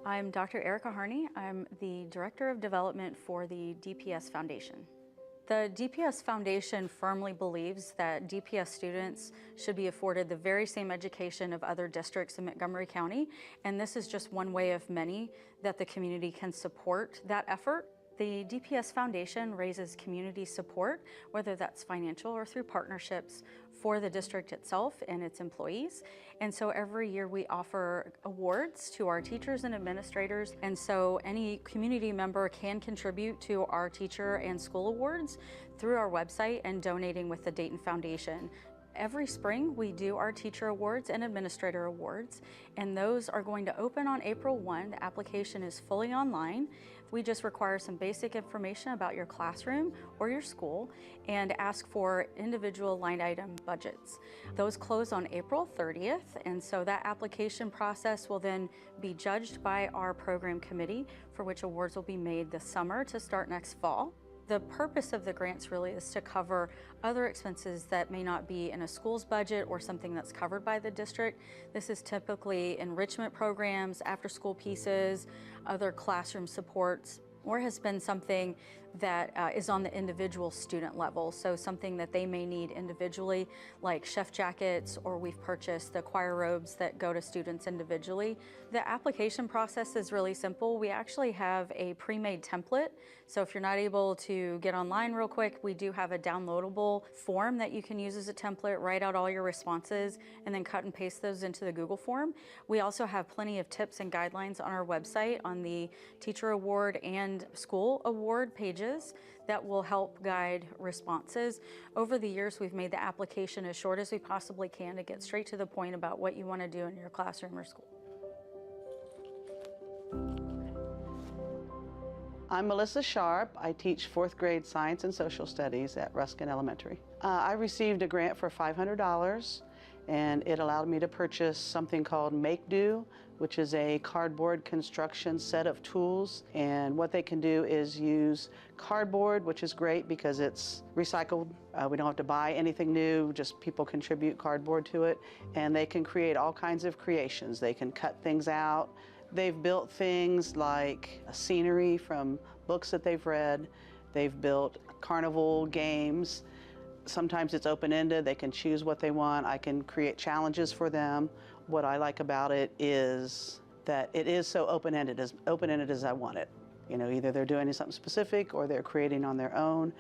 I'm Dr. Erica Harney. I'm the Director of Development for the DPS Foundation. The DPS Foundation firmly believes that DPS students should be afforded the very same education of other districts in Montgomery County, and this is just one way of many that the community can support that effort. The DPS Foundation raises community support, whether that's financial or through partnerships, for the district itself and its employees. And so every year we offer awards to our teachers and administrators. And so any community member can contribute to our teacher and school awards through our website and donating with the Dayton Foundation. Every spring, we do our teacher awards and administrator awards, and those are going to open on April 1. The application is fully online. We just require some basic information about your classroom or your school and ask for individual line item budgets. Those close on April 30th, and so that application process will then be judged by our program committee, for which awards will be made this summer to start next fall. The purpose of the grants really is to cover other expenses that may not be in a school's budget or something that's covered by the district. This is typically enrichment programs, after-school pieces, other classroom supports, or has been something that is on the individual student level. So something that they may need individually, like chef jackets, or we've purchased the choir robes that go to students individually. The application process is really simple. We actually have a pre-made template. So if you're not able to get online real quick, we do have a downloadable form that you can use as a template, write out all your responses, and then cut and paste those into the Google form. We also have plenty of tips and guidelines on our website on the Teacher Award and School Award pages that will help guide responses. Over the years, we've made the application as short as we possibly can to get straight to the point about what you want to do in your classroom or school. I'm Melissa Sharp. I teach 4th grade science and social studies at Ruskin Elementary. I received a grant for $500, and it allowed me to purchase something called Make Do, which is a cardboard construction set of tools. And what they can do is use cardboard, which is great because it's recycled. We don't have to buy anything new, just people contribute cardboard to it. And they can create all kinds of creations. They can cut things out. They've built things like scenery from books that they've read. They've built carnival games. Sometimes it's open-ended. They can choose what they want. I can create challenges for them. What I like about it is that it is so open-ended as I want it. You know, either they're doing something specific or they're creating on their own.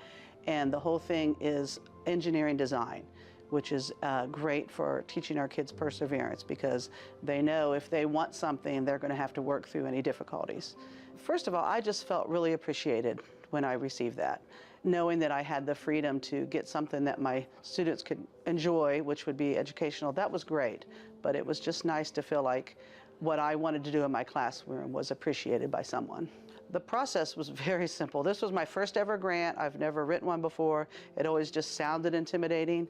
And the whole thing is engineering design, which is great for teaching our kids perseverance, because they know if they want something, they're going to have to work through any difficulties. First of all, I just felt really appreciated when I received that, knowing that I had the freedom to get something that my students could enjoy, which would be educational. That was great, but it was just nice to feel like what I wanted to do in my classroom was appreciated by someone. The process was very simple. This was my first ever grant. I've never written one before. It always just sounded intimidating.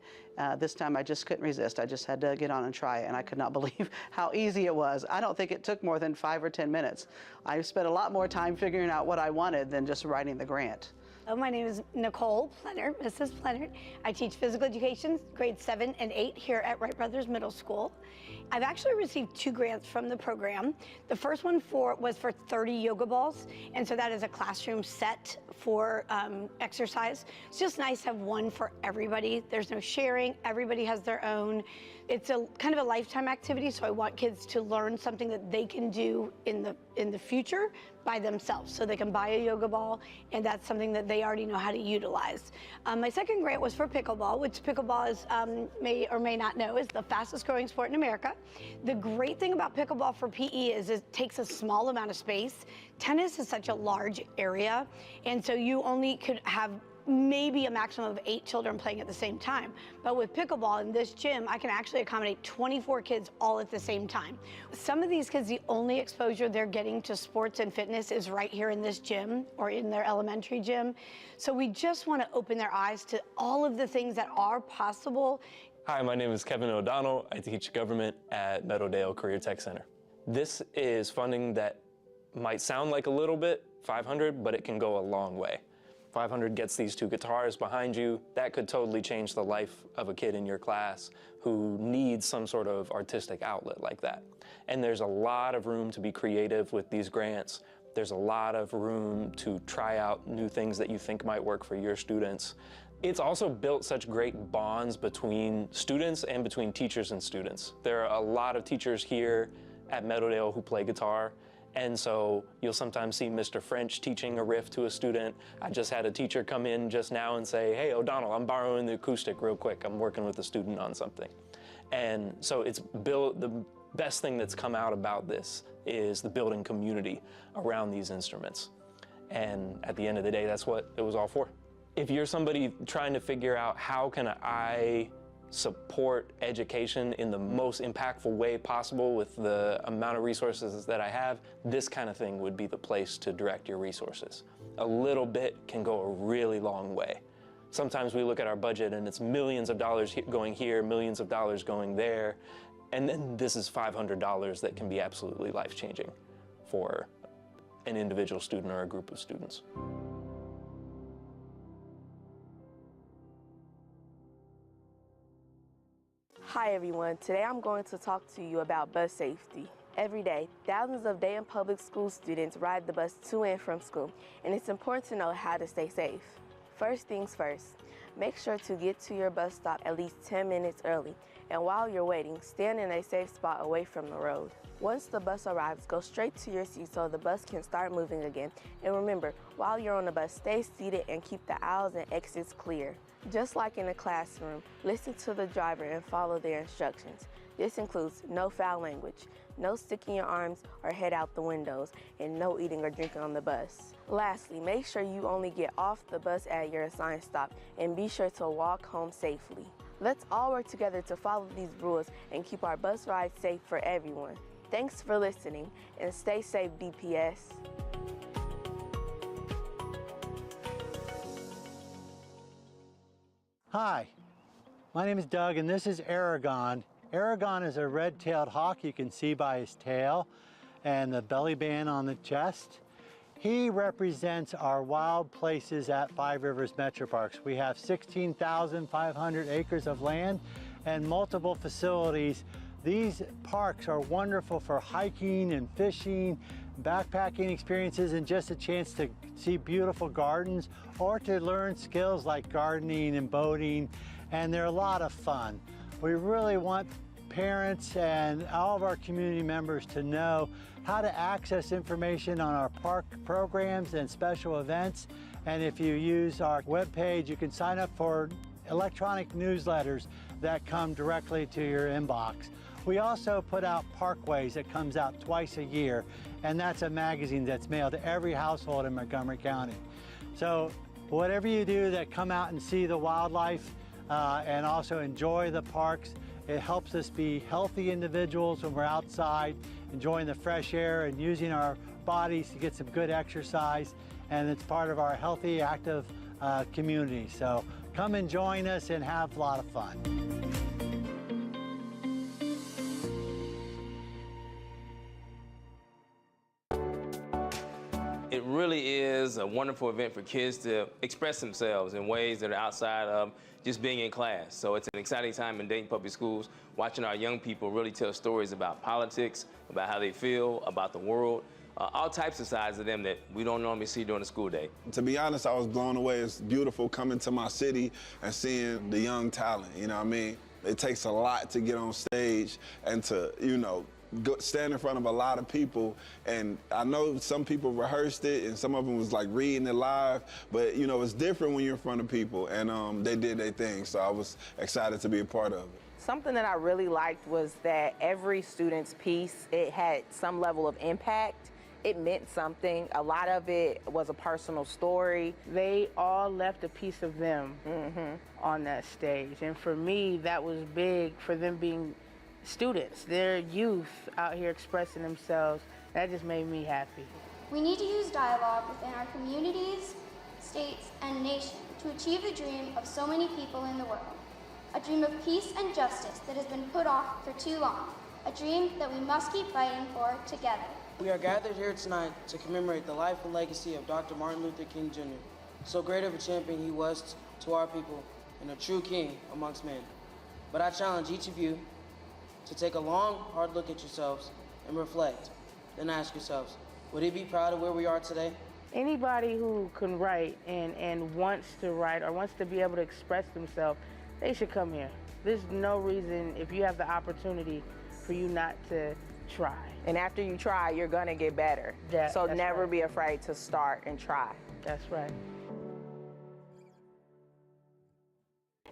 This time I just couldn't resist. I just had to get on and try it, and I could not believe how easy it was. I don't think it took more than 5 or 10 minutes. I spent a lot more time figuring out what I wanted than just writing the grant. My name is Nicole Plenner, Mrs. Plenner. I teach physical education, grades 7 and 8 here at Wright Brothers Middle School. I've actually received 2 grants from the program. The first one was for 30 yoga balls, and so that is a classroom set for exercise. It's just nice to have one for everybody. There's no sharing, everybody has their own. It's a kind of a lifetime activity, so I want kids to learn something that they can do in the future by themselves. So they can buy a yoga ball, and that's something that they already know how to utilize. My second grant was for pickleball, which pickleball is, may or may not know, is the fastest growing sport in America. The great thing about pickleball for PE is it takes a small amount of space. Tennis is such a large area, and so you only could have maybe a maximum of 8 children playing at the same time. But with pickleball in this gym, I can actually accommodate 24 kids all at the same time. Some of these kids, the only exposure they're getting to sports and fitness is right here in this gym or in their elementary gym. So we just want to open their eyes to all of the things that are possible. Hi, my name is Kevin O'Donnell. I teach government at Meadowdale Career Tech Center. This is funding that might sound like a little bit, $500, but it can go a long way. $500 gets these 2 guitars behind you. That could totally change the life of a kid in your class who needs some sort of artistic outlet like that. And there's a lot of room to be creative with these grants. There's a lot of room to try out new things that you think might work for your students. It's also built such great bonds between students and between teachers and students. There are a lot of teachers here at Meadowdale who play guitar. And so you'll sometimes see Mr. French teaching a riff to a student. I just had a teacher come in just now and say, hey, O'Donnell, I'm borrowing the acoustic real quick. I'm working with a student on something. And so it's built, the best thing that's come out about this is the building community around these instruments. And at the end of the day, that's what it was all for. If you're somebody trying to figure out how can I support education in the most impactful way possible with the amount of resources that I have, this kind of thing would be the place to direct your resources. A little bit can go a really long way. Sometimes we look at our budget and it's millions of dollars going here, millions of dollars going there, and then this is $500 that can be absolutely life-changing for an individual student or a group of students. Hi everyone, today I'm going to talk to you about bus safety. Every day, thousands of Dayton Public School students ride the bus to and from school, and it's important to know how to stay safe. First things first, make sure to get to your bus stop at least 10 minutes early, and while you're waiting, stand in a safe spot away from the road. Once the bus arrives, go straight to your seat so the bus can start moving again. And remember, while you're on the bus, stay seated and keep the aisles and exits clear. Just like in a classroom, listen to the driver and follow their instructions. This includes no foul language, no sticking your arms or head out the windows, and no eating or drinking on the bus. Lastly, make sure you only get off the bus at your assigned stop and be sure to walk home safely. Let's all work together to follow these rules and keep our bus rides safe for everyone. Thanks for listening, and stay safe, DPS. Hi, my name is Doug and this is Aragon. Aragon is a red-tailed hawk you can see by his tail and the belly band on the chest. He represents our wild places at Five Rivers Metro Parks. We have 16,500 acres of land and multiple facilities. These parks are wonderful for hiking and fishing, backpacking experiences, and just a chance to see beautiful gardens or to learn skills like gardening and boating, and they're a lot of fun. We really want parents and all of our community members to know how to access information on our park programs and special events. And if you use our webpage, you can sign up for electronic newsletters that come directly to your inbox. We also put out Parkways that comes out twice a year, and that's a magazine that's mailed to every household in Montgomery County. So whatever you do that come out and see the wildlife and also enjoy the parks, it helps us be healthy individuals when we're outside, enjoying the fresh air and using our bodies to get some good exercise, and it's part of our healthy, active community. So come and join us and have a lot of fun. It really is a wonderful event for kids to express themselves in ways that are outside of just being in class. So it's an exciting time in Dayton Public Schools, watching our young people really tell stories about politics, about how they feel, about the world, all types of sides of them that we don't normally see during the school day. To be honest, I was blown away. It's beautiful coming to my city and seeing the young talent, you know what I mean? It takes a lot to get on stage and to, you know, stand in front of a lot of people, and I know some people rehearsed it and some of them was like reading it live, but you know, it's different when you're in front of people, and they did their thing, so I was excited to be a part of it. Something that I really liked was that every student's piece, it had some level of impact. it meant something. A lot of it was a personal story. They all left a piece of them on that stage. And for me, that was big for them being students. They're youth out here expressing themselves. That just made me happy. We need to use dialogue within our communities, states, and nation to achieve the dream of so many people in the world. A dream of peace and justice that has been put off for too long. A dream that we must keep fighting for together. We are gathered here tonight to commemorate the life and legacy of Dr. Martin Luther King Jr. So great of a champion he was to our people and a true king amongst men. But I challenge each of you to take a long, hard look at yourselves and reflect. Then ask yourselves, would he be proud of where we are today? Anybody who can write and wants to write or wants to be able to express themselves, they should come here. There's no reason, if you have the opportunity, for you not to try. And after you try, you're gonna get better. So never be afraid to start and try. That's right.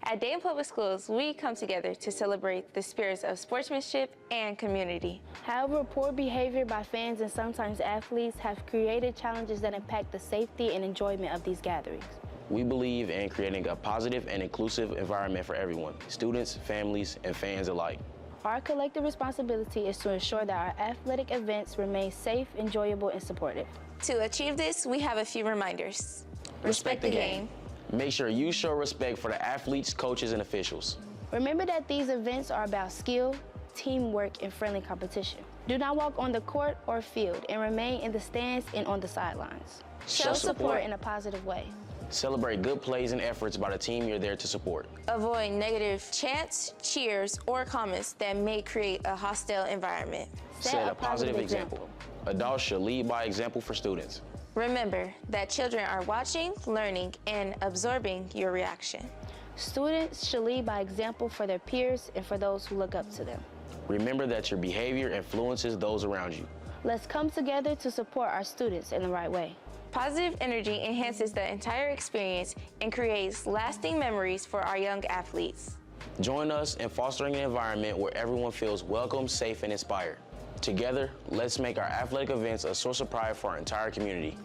At Dayton Public Schools, we come together to celebrate the spirits of sportsmanship and community. However, poor behavior by fans and sometimes athletes have created challenges that impact the safety and enjoyment of these gatherings. We believe in creating a positive and inclusive environment for everyone, students, families, and fans alike. Our collective responsibility is to ensure that our athletic events remain safe, enjoyable, and supportive. To achieve this, we have a few reminders. Respect the game. Make sure you show respect for the athletes, coaches, and officials. Remember that these events are about skill, teamwork, and friendly competition. Do not walk on the court or field and remain in the stands and on the sidelines. Show support in a positive way. Celebrate good plays and efforts by the team you're there to support. Avoid negative chants, cheers, or comments that may create a hostile environment. Set a positive example. Adults should lead by example for students. Remember that children are watching, learning, and absorbing your reaction. Students should lead by example for their peers and for those who look up to them. Remember that your behavior influences those around you. Let's come together to support our students in the right way. Positive energy enhances the entire experience and creates lasting memories for our young athletes. Join us in fostering an environment where everyone feels welcome, safe, and inspired. Together, let's make our athletic events a source of pride for our entire community.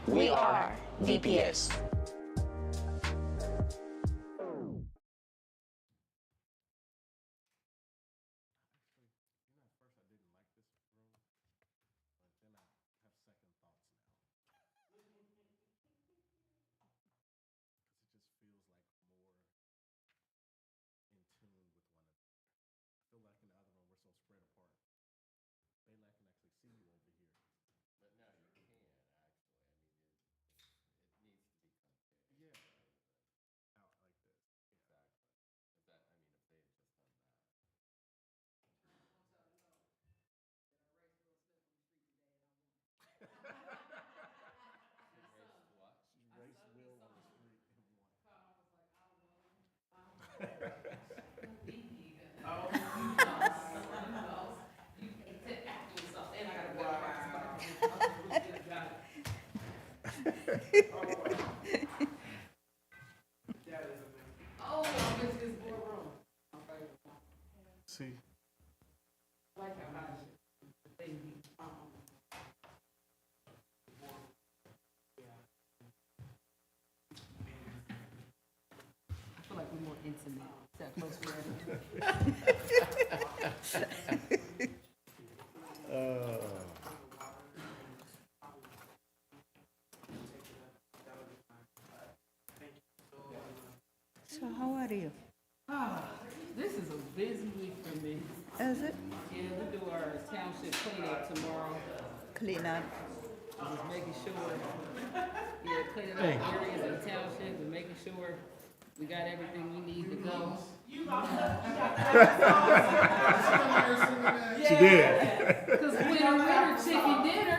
We are DPS. See. I feel like we're more intimate. Is that close to So how are you? This is a busy week for me. Is it? Yeah, we do our township cleanup tomorrow. Clean up. Just making sure, cleaning up areas in the township and making sure we got everything we need to go. She did. Because winter chicken dinner.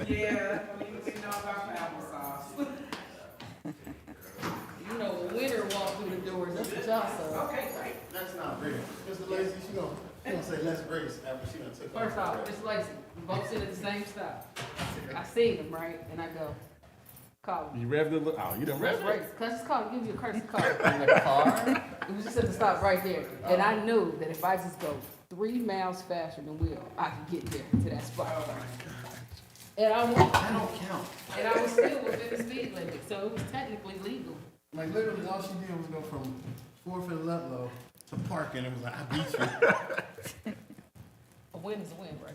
Yeah, we know about applesauce. You know, when winter walk through the doors, that's what y'all saw. Okay, great. That's not Brady. Mr. Lacy, she gonna say let's brace after she done took off. First off, Miss Lacy, we both sit at the same stop. I see them, right? And I go, call me. You revved it? Oh, you done revved it? Cause just call, give you a courtesy call. In the car? It was just at the stop right there. And I knew that if I just go 3 miles faster than Will, I could get there to that spot. And I went, That don't count. and I was still within the speed limit, so it was technically legal. Like literally, all she did was go from 4th and Ludlow to Park, and it was like, I beat you. A win is a win, right?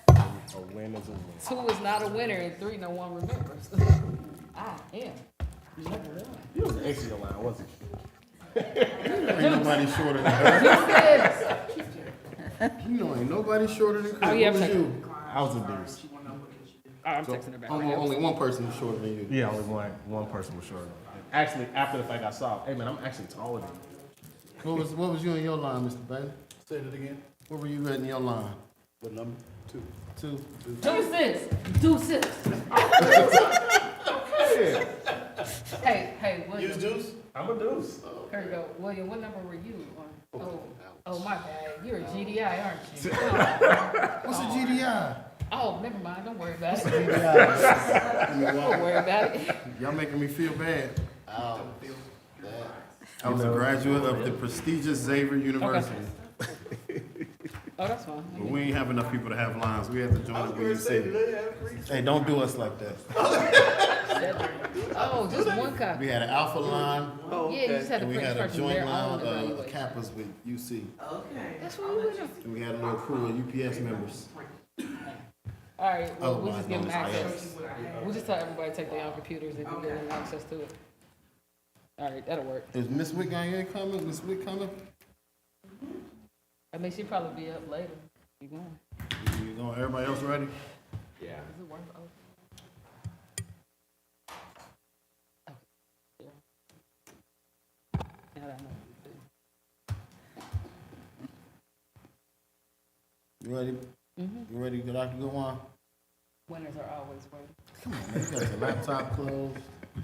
A win is a win. 2 is not a winner, and 3 no one remembers. I am. Number 1. You was an ace in your line, wasn't you? Ain't nobody shorter than her. You know, ain't nobody shorter than Chris. Oh, yeah, What was I'm you? I was a deuce. I'm So, texting her back. only one person was shorter than you. Yeah, only one person was short. Actually, after the fact, I saw, hey man, I'm actually taller than you. What was you in your line, Mr. Bailey? Say it again. What were you in your line? What number? 2. 2. 2-6. 2-6. Hey, William. You was deuce? I'm a deuce. There you go. William, what number were you on? Oh, my bad. You're a GDI, aren't you? What's a GDI? Oh, never mind. Don't worry about it. What's a GDI? Don't worry about it. Y'all making me feel bad. I was a graduate of the prestigious Xavier University. Oh, that's fine. But we ain't have enough people to have lines. We had to join up when you said it. Hey, don't do us like that. Oh, just one copy. We had an alpha line. Yeah, you just had to And we print had a first from joint their line own of evaluation. Kappas with UC. That's what we went on. And we had a little crew of UPS members. All right, well, we'll Otherwise just give them known as access. We'll just tell everybody to take their own computers and we'll give them access to it. All right, that'll work. Is Miss Wick coming? Miss Wick coming? I mean, she'll probably be up later. You going? You going? Everybody else ready? Yeah. Is it worth it? Now that I know what to do. You ready? Mm-hmm. You ready, Dr. Goodwin? Winners are always ready. Come on, man. You got your laptop closed. You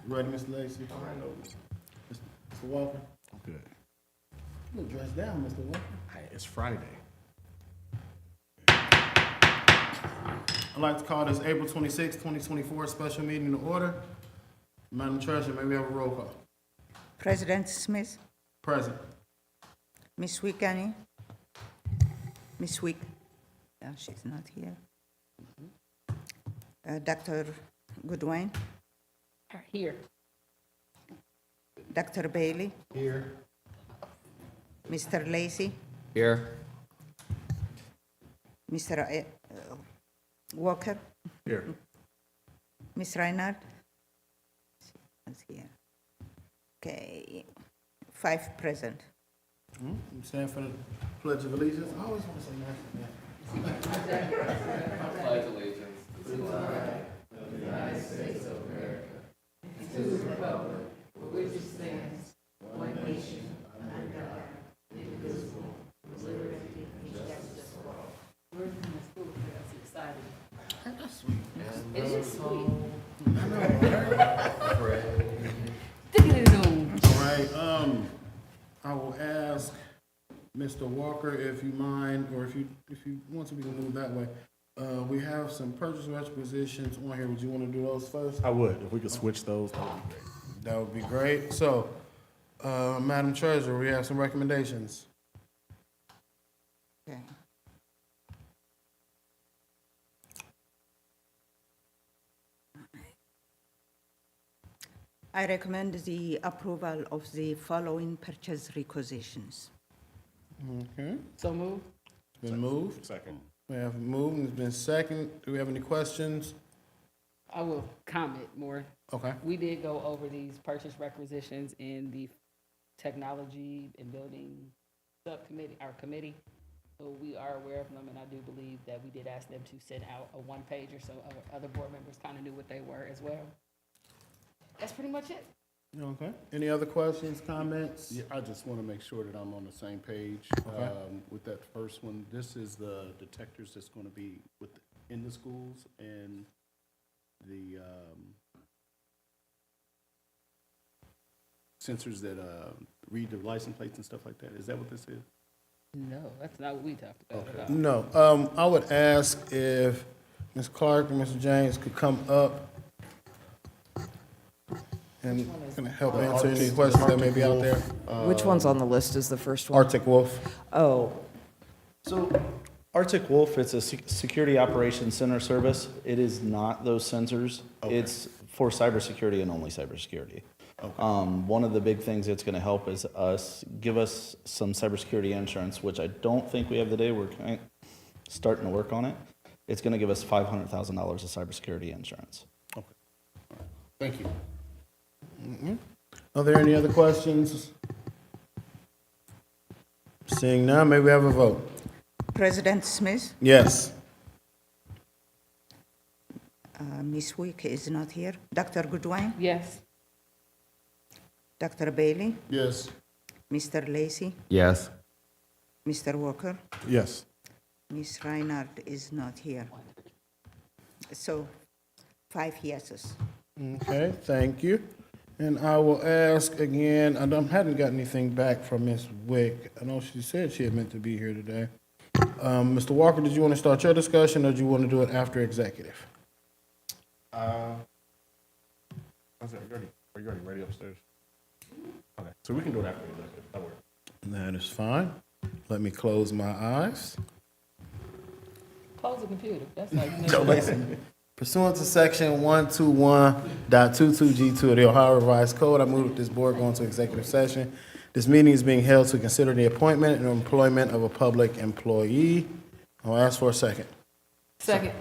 ready, Miss Lacy? Mr. Walker? Good. You look dressed down, Mr. Walker. Hey, it's Friday. I'd like to call this April 26, 2024 special meeting to order. Madam Treasurer, may we have a roll call? President Smith, Present. Miss Wickany, Miss Wick, she's not here. Dr. Goodwin, Here. Dr. Bailey, Here. Mr. Lacy, Here. Mr. Walker, Here. Miss Reinhardt. She's here. Okay, 5 present. You stand for the Pledge of Allegiance? I always want to say national anthem. Pledge allegiance to the flag of the United States of America, and to the republic for which it stands, one nation, under God, indivisible, with liberty and justice for all. We're in the school, that's exciting. That's sweet. It's just sweet. I know, right? All right, I will ask Mr. Walker if you mind, or if you want to, we can move that way. We have some purchase requisitions on here. Would you want to do those first? I would. If we could switch those, that would be great. That would be great. So, Madam Treasurer, we have some recommendations. Okay. I recommend the approval of the following purchase requisitions. Okay. So moved. It's been moved. Second. We have moved and it's been second. Do we have any questions? I will comment more. Okay. We did go over these purchase requisitions in the technology and building subcommittee, our committee. So we are aware of them, and I do believe that we did ask them to send out a one-pager so other board members kind of knew what they were as well. That's pretty much it. Okay. Any other questions, comments? Yeah, I just want to make sure that I'm on the same page Okay. with that first one. This is the detectors that's going to be in the schools and the sensors that read the license plates and stuff like that. Is that what this is? No, that's not what we talked about at all. No. I would ask if Ms. Clark and Mr. James could come up and kind of help answer any questions that may be out there. Which one's on the list is the first one? Arctic Wolf. Oh, So Arctic Wolf, it's a security operations center service. It is not those sensors. Okay. It's for cybersecurity and only cybersecurity. One of the big things it's going to help is give us some cybersecurity insurance, which I don't think we have today. We're starting to work on it. It's going to give us $500,000 of cybersecurity insurance. Okay. All right. Thank you. Mm-hmm. Are there any other questions? Seeing none, may we have a vote? President Smith, Yes. Ms. Wick is not here. Dr. Goodwin, Yes. Dr. Bailey, Yes. Mr. Lacy, Yes. Mr. Walker, Yes. Ms. Reinhardt is not here. So 5 yeses. Okay, thank you. And I will ask again, I hadn't got anything back from Ms. Wick. I know she said she had meant to be here today. Mr. Walker, did you want to start your discussion or do you want to do it after executive? Are you already ready upstairs? Okay, so we can do it after executive. That works. That is fine. Let me close my eyes. Close the computer. That's like Pursuant to section 121.22G2 of the Ohio Revised Code, I move that this board go into executive session. This meeting is being held to consider the appointment and employment of a public employee. I'll ask for a second. Second.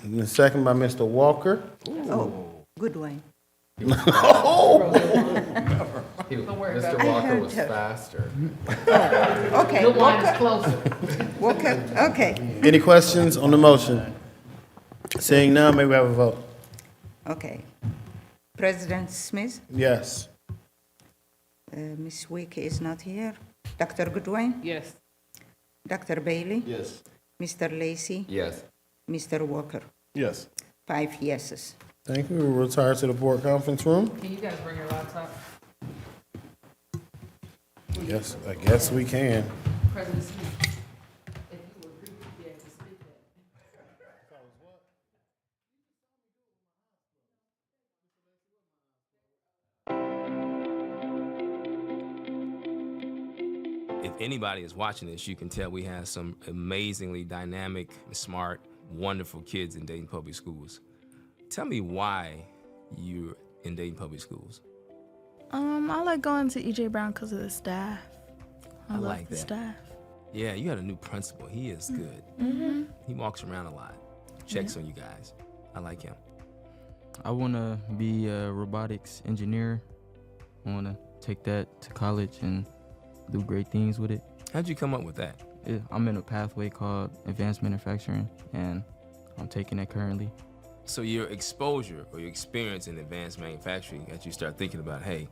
And a second by Mr. Walker. Oh, Goodwin. Mr. Walker was faster. Okay. The line is closer. Walker, okay. Any questions on the motion? Seeing none, may we have a vote? Okay. President Smith, Yes. Ms. Wick is not here. Dr. Goodwin, Yes. Dr. Bailey, Yes. Mr. Lacy, Yes. Mr. Walker. Yes. 5 yeses. Thank you. We'll retire to the board conference room. Can you guys bring your laptop? Yes, I guess we can. President Smith, if you agree to be able to speak that. If anybody is watching this, you can tell we have some amazingly dynamic, smart, wonderful kids in Dayton Public Schools. Tell me why you're in Dayton Public Schools. I like going to E.J. Brown because of the staff. I love like the that. staff. Yeah, you got a new principal. He is good. Mm-hmm. He walks around a lot, checks on you guys. I like him. I want to be a robotics engineer. I want to take that to college and do great things with it. How'd you come up with that? I'm in a pathway called advanced manufacturing, and I'm taking it currently. So your exposure or your experience in advanced manufacturing got you start thinking about, hey,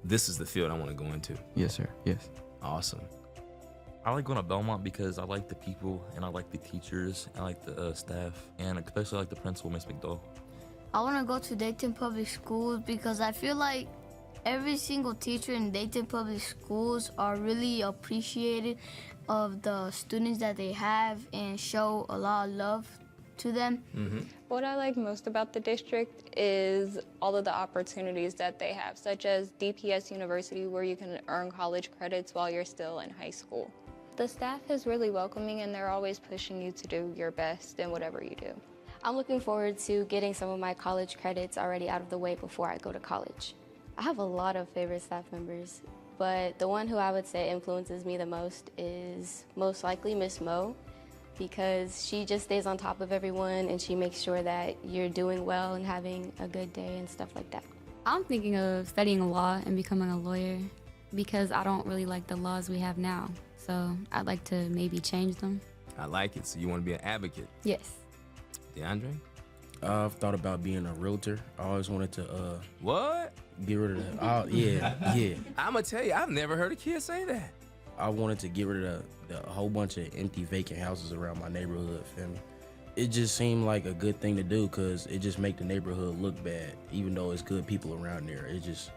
this is the field I want to go into. Yes, sir. Yes. Awesome. I like going to Belmont because I like the people and I like the teachers, I like the staff, and especially like the principal, Ms. McDowell. I want to go to Dayton Public Schools because I feel like every single teacher in Dayton Public Schools are really appreciative of the students that they have and show a lot of love to them. Mm-hmm. What I like most about the district is all of the opportunities that they have, such as DPS University, where you can earn college credits while you're still in high school. The staff is really welcoming and they're always pushing you to do your best in whatever you do. I'm looking forward to getting some of my college credits already out of the way before I go to college. I have a lot of favorite staff members, but the one who I would say influences me the most is most likely Miss Mo, because she just stays on top of everyone and she makes sure that you're doing well and having a good day and stuff like that. I'm thinking of studying law and becoming a lawyer because I don't really like the laws we have now. So I'd like to maybe change them. I like it. So you want to be an advocate? Yes. DeAndre? I've thought about being a realtor. I always wanted to What? get rid of the yeah. I'm going to tell you, I've never heard a kid say that. I wanted to get rid of the whole bunch of empty vacant houses around my neighborhood, feel me? It just seemed like a good thing to do because it just make the neighborhood look bad. Even though it's good people around there, it just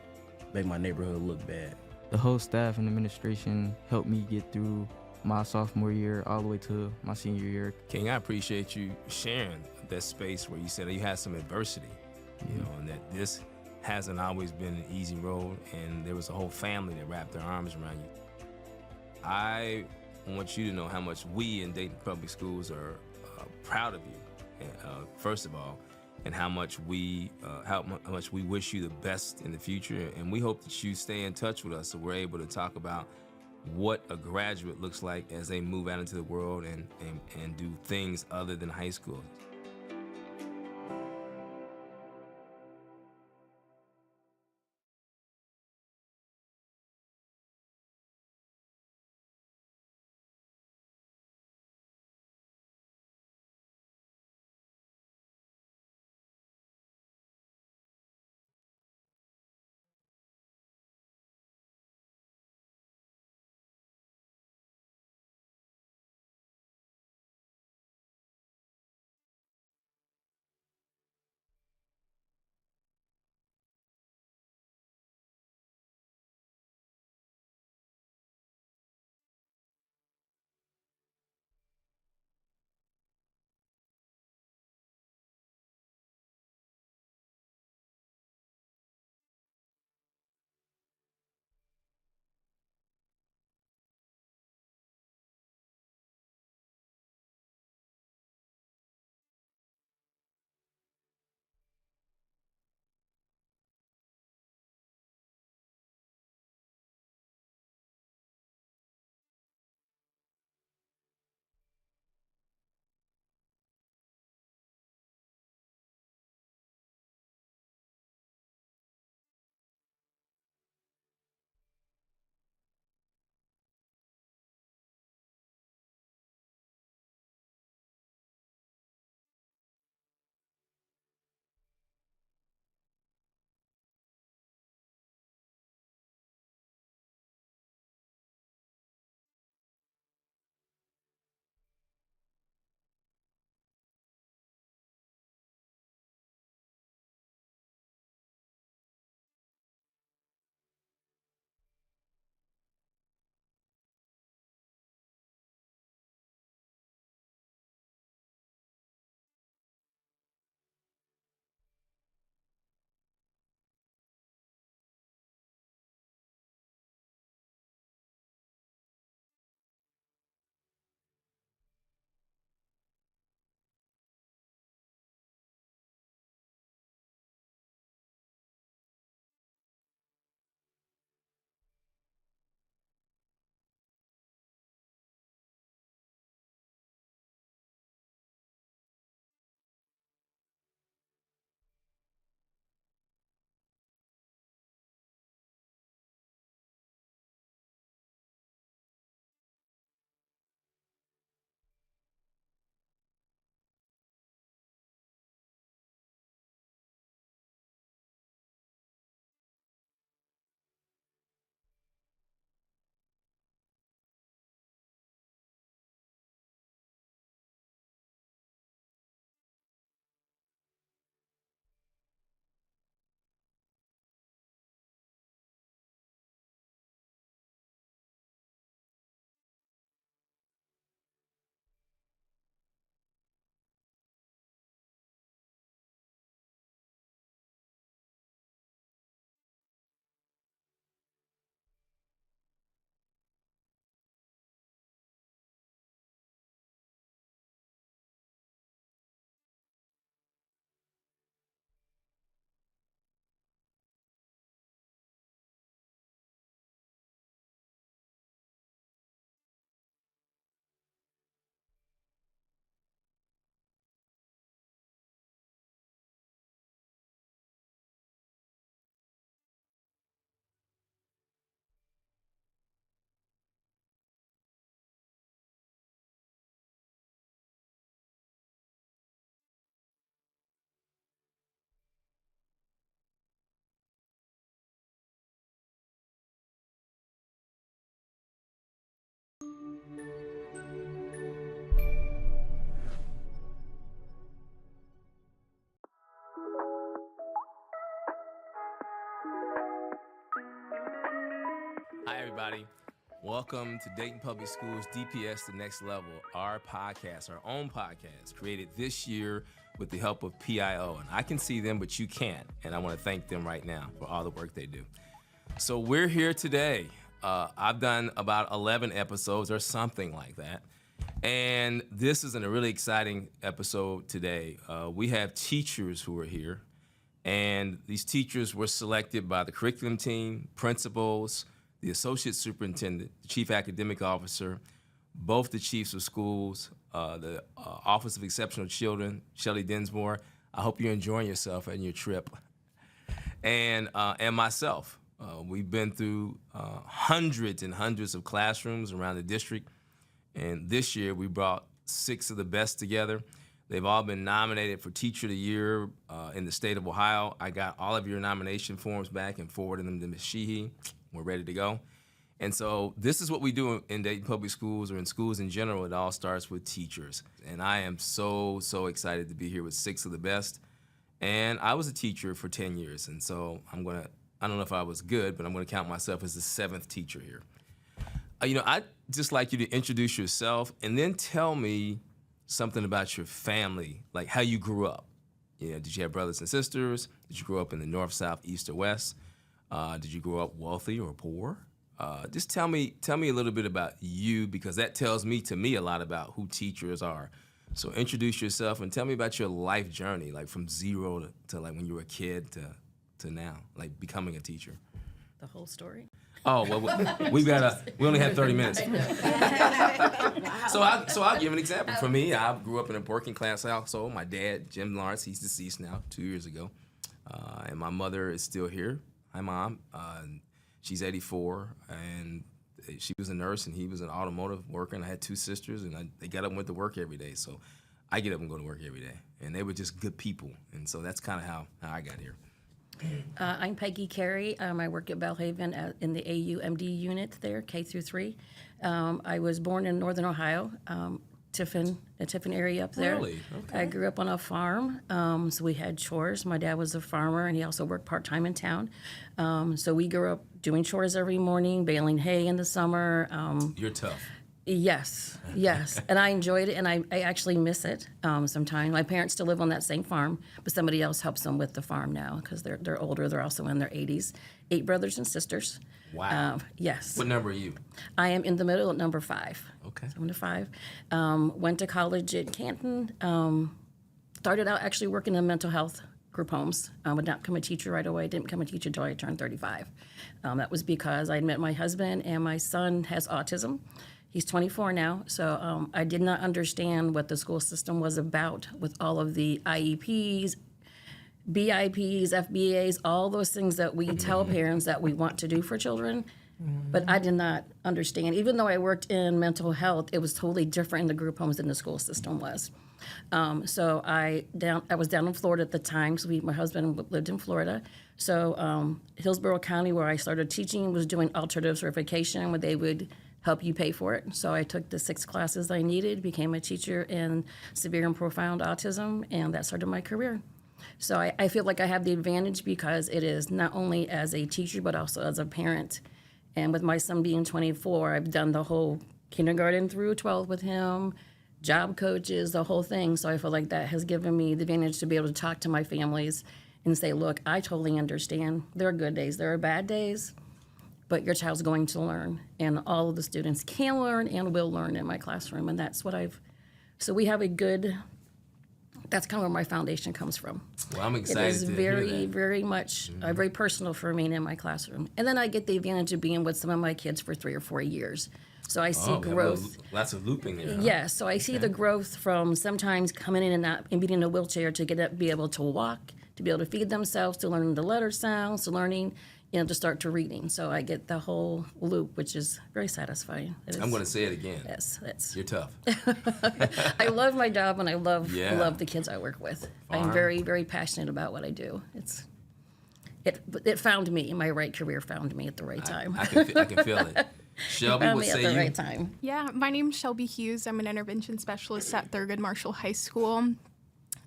make my neighborhood look bad. The whole staff and administration helped me get through my sophomore year all the way to my senior year. King, I appreciate you sharing that space where you said that you had some adversity, you know, and that this hasn't always been an easy road, and there was a whole family that wrapped their arms around you. I want you to know how much we in Dayton Public Schools are proud of you, first of all, and how much we wish you the best in the future. And we hope that you stay in touch with us so we're able to talk about what a graduate looks like as they move out into the world and do things other than high school. Hi, everybody. Welcome to Dayton Public Schools DPS The Next Level, our podcast, our own podcast, created this year with the help of PIO. And I can see them, but you can't. And I want to thank them right now for all the work they do. So we're here today I've done about 11 episodes or something like that. And this is a really exciting episode today. We have teachers who are here, and these teachers were selected by the curriculum team, principals, the associate superintendent, the chief academic officer, both the chiefs of schools, the Office of Exceptional Children, Shelley Dinsmore. I hope you're enjoying yourself and your trip. And myself. We've been through hundreds and hundreds of classrooms around the district. And this year, we brought 6 of the best together. They've all been nominated for Teacher of the Year in the state of Ohio. I got all of your nomination forms back and forwarded them to Ms. Sheehy. We're ready to go. And so this is what we do in Dayton Public Schools or in schools in general. It all starts with teachers. And I am so, so excited to be here with 6 of the best. And I was a teacher for 10 years. And so I don't know if I was good, but I'm going to count myself as the 7th teacher here. I'd just like you to introduce yourself and then tell me something about your family, like how you grew up. Did you have brothers and sisters? Did you grow up in the north, south, east, or west? Did you grow up wealthy or poor? Just tell me a little bit about you, because that tells me a lot about who teachers are. So introduce yourself and tell me about your life journey, like from zero to like when you were a kid to now, like becoming a teacher. The whole story? Oh, well, we only have 30 minutes. So I'll give an example. For me, I grew up in a working class household. My dad, Jim Lawrence, he's deceased now 2 years ago. And my mother is still here. Hi, Mom. She's 84, and she was a nurse, and he was an automotive worker, and I had 2 sisters, and they got up and went to work every day. So I get up and go to work every day. And they were just good people. And so that's kind of how I got here. I'm Peggy Carey. I work at Belhaven in the AUMD unit there, K through 3. I was born in Northern Ohio, Tiffin area up there. Really? Okay. I grew up on a farm, so we had chores. My dad was a farmer, and he also worked part-time in town. So we grew up doing chores every morning, baling hay in the summer. You're tough. Yes, and I enjoyed it, and I actually miss it sometimes. My parents still live on that same farm, but somebody else helps them with the farm now because they're older. They're also in their 80s. 8 brothers and sisters. Wow. Yes. What number are you? I am in the middle at number 5. Okay. So I'm to 5. Went to college at Canton. Started out actually working in mental health group homes. Would not become a teacher right away. Didn't become a teacher until I turned 35. That was because I met my husband, and my son has autism. He's 24 now, so I did not understand what the school system was about with all of the IEPs, BIPs, FBAs, all those things that we tell parents that we want to do for children. But I did not understand. Even though I worked in mental health, it was totally different in the group homes than the school system was. So I was down in Florida at the time, so my husband lived in Florida. So Hillsborough County, where I started teaching, was doing alternative certification, where they would help you pay for it. So I took the 6 classes I needed, became a teacher in severe and profound autism, and that started my career. So I feel like I have the advantage because it is not only as a teacher, but also as a parent. And with my son being 24, I've done the whole kindergarten through 12 with him, job coaches, the whole thing. So I feel like that has given me the advantage to be able to talk to my families and say, look, I totally understand. There are good days, there are bad days, but your child's going to learn. And all of the students can learn and will learn in my classroom. And that's what so we have that's kind of where my foundation comes from. Well, I'm excited It is to very, hear that. very much, very personal for me and in my classroom. And then I get the advantage of being with some of my kids for 3 or 4 years. So I see growth. Lots of looping there. Huh? Yes, so I see the growth from sometimes coming in and being in a wheelchair to be able to walk, to be able to feed themselves, to learning the letter sounds, to learning, to start to reading. So I get the whole loop, which is very satisfying. I'm going to say it again. Yes, You're tough. I love my job, and I love the kids I work with. Farm. I'm very, very passionate about what I do. It found me. My right career found me at the right time. I can feel it. Shelby, found what me say at the you? right time. Yeah, my name's Shelby Hughes. I'm an intervention specialist at Thurgood Marshall High School.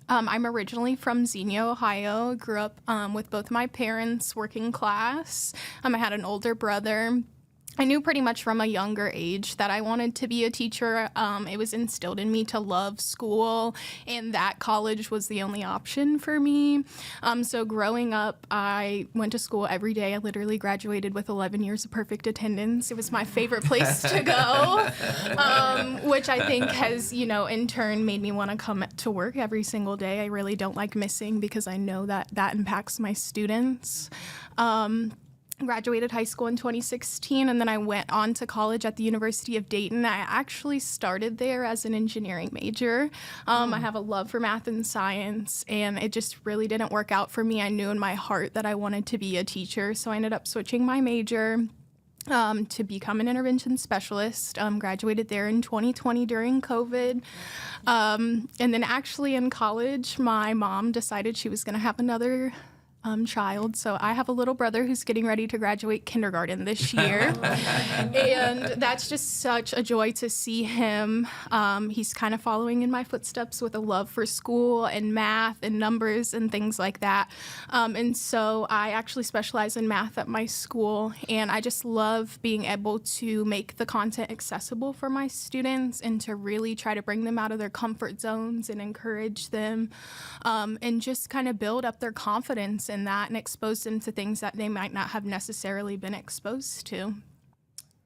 I'm originally from Xenia, Ohio. Grew up with both my parents working class. I had an older brother. I knew pretty much from a younger age that I wanted to be a teacher. It was instilled in me to love school, and that college was the only option for me. So growing up, I went to school every day. I literally graduated with 11 years of perfect attendance. It was my favorite place to go, which I think has, in turn made me want to come to work every single day. I really don't like missing because I know that that impacts my students. Graduated high school in 2016, and then I went on to college at the University of Dayton. I actually started there as an engineering major. I have a love for math and science, and it just really didn't work out for me. I knew in my heart that I wanted to be a teacher, so I ended up switching my major to become an intervention specialist. Graduated there in 2020 during COVID. And then actually in college, my mom decided she was going to have another child. So I have a little brother who's getting ready to graduate kindergarten this year. And that's just such a joy to see him. He's kind of following in my footsteps with a love for school and math and numbers and things like that. And so I actually specialize in math at my school. And I just love being able to make the content accessible for my students and to really try to bring them out of their comfort zones and encourage them and just kind of build up their confidence in that and expose them to things that they might not have necessarily been exposed to.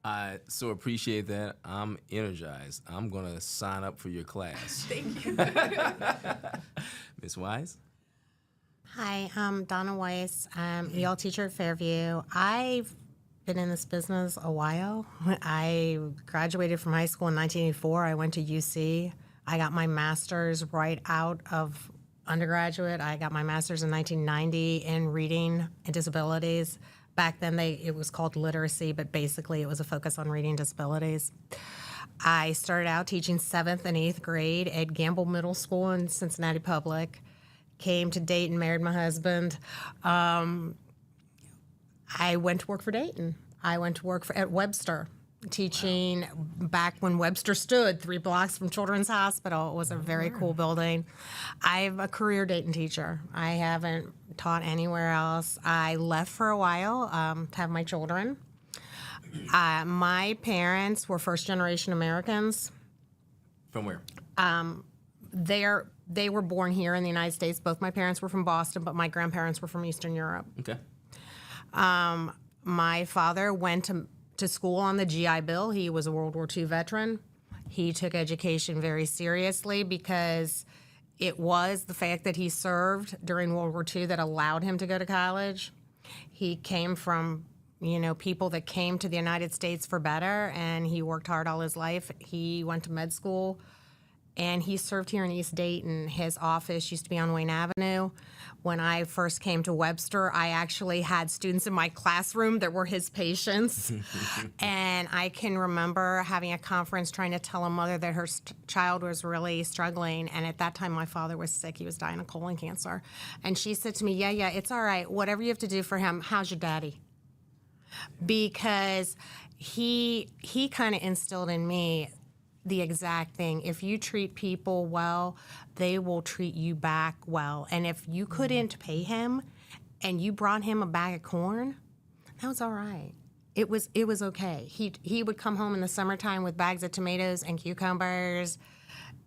I so appreciate that. I'm energized. I'm going to sign up for your class. Thank you. Ms. Wise? Hi, I'm Donna Weiss. I'm EL teacher at Fairview. I've been in this business a while. I graduated from high school in 1984. I went to UC. I got my master's right out of undergraduate. I got my master's in 1990 in reading and disabilities. Back then, it was called literacy, but basically it was a focus on reading disabilities. I started out teaching 7th and 8th grade at Gamble Middle School in Cincinnati Public. Came to Dayton, married my husband. I went to work for Dayton. I went to work at Webster, teaching back when Webster stood 3 blocks from Children's Hospital. It was a very cool building. I'm a career Dayton teacher. I haven't taught anywhere else. I left for a while to have my children. My parents were first-generation Americans. From where? They were born here in the United States. Both my parents were from Boston, but my grandparents were from Eastern Europe. Okay. My father went to school on the GI Bill. He was a World War II veteran. He took education very seriously because it was the fact that he served during World War II that allowed him to go to college. He came from, people that came to the United States for better, and he worked hard all his life. He went to med school, and he served here in East Dayton. His office used to be on Wayne Avenue. When I first came to Webster, I actually had students in my classroom that were his patients. And I can remember having a conference trying to tell a mother that her child was really struggling. And at that time, my father was sick. He was dying of colon cancer. And she said to me, yeah, it's all right. Whatever you have to do for him, how's your daddy? Because he kind of instilled in me the exact thing. If you treat people well, they will treat you back well. And if you couldn't pay him and you brought him a bag of corn, that was all right. It was okay. He would come home in the summertime with bags of tomatoes and cucumbers,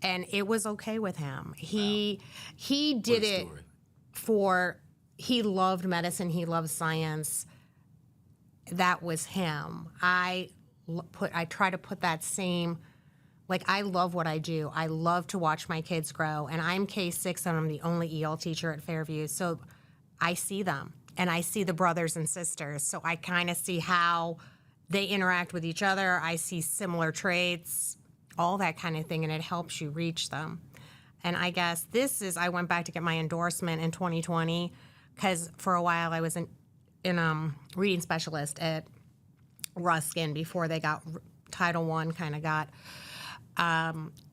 and it was okay with him. He did it he loved medicine, he loved science. That was him. I try to put that same. I love what I do. I love to watch my kids grow. And I'm K-6, and I'm the only EL teacher at Fairview. So I see them, and I see the brothers and sisters. So I kind of see how they interact with each other. I see similar traits, all that kind of thing, and it helps you reach them. And I guess I went back to get my endorsement in 2020, because for a while I was in reading specialist at Ruskin before they got Title I kind of got.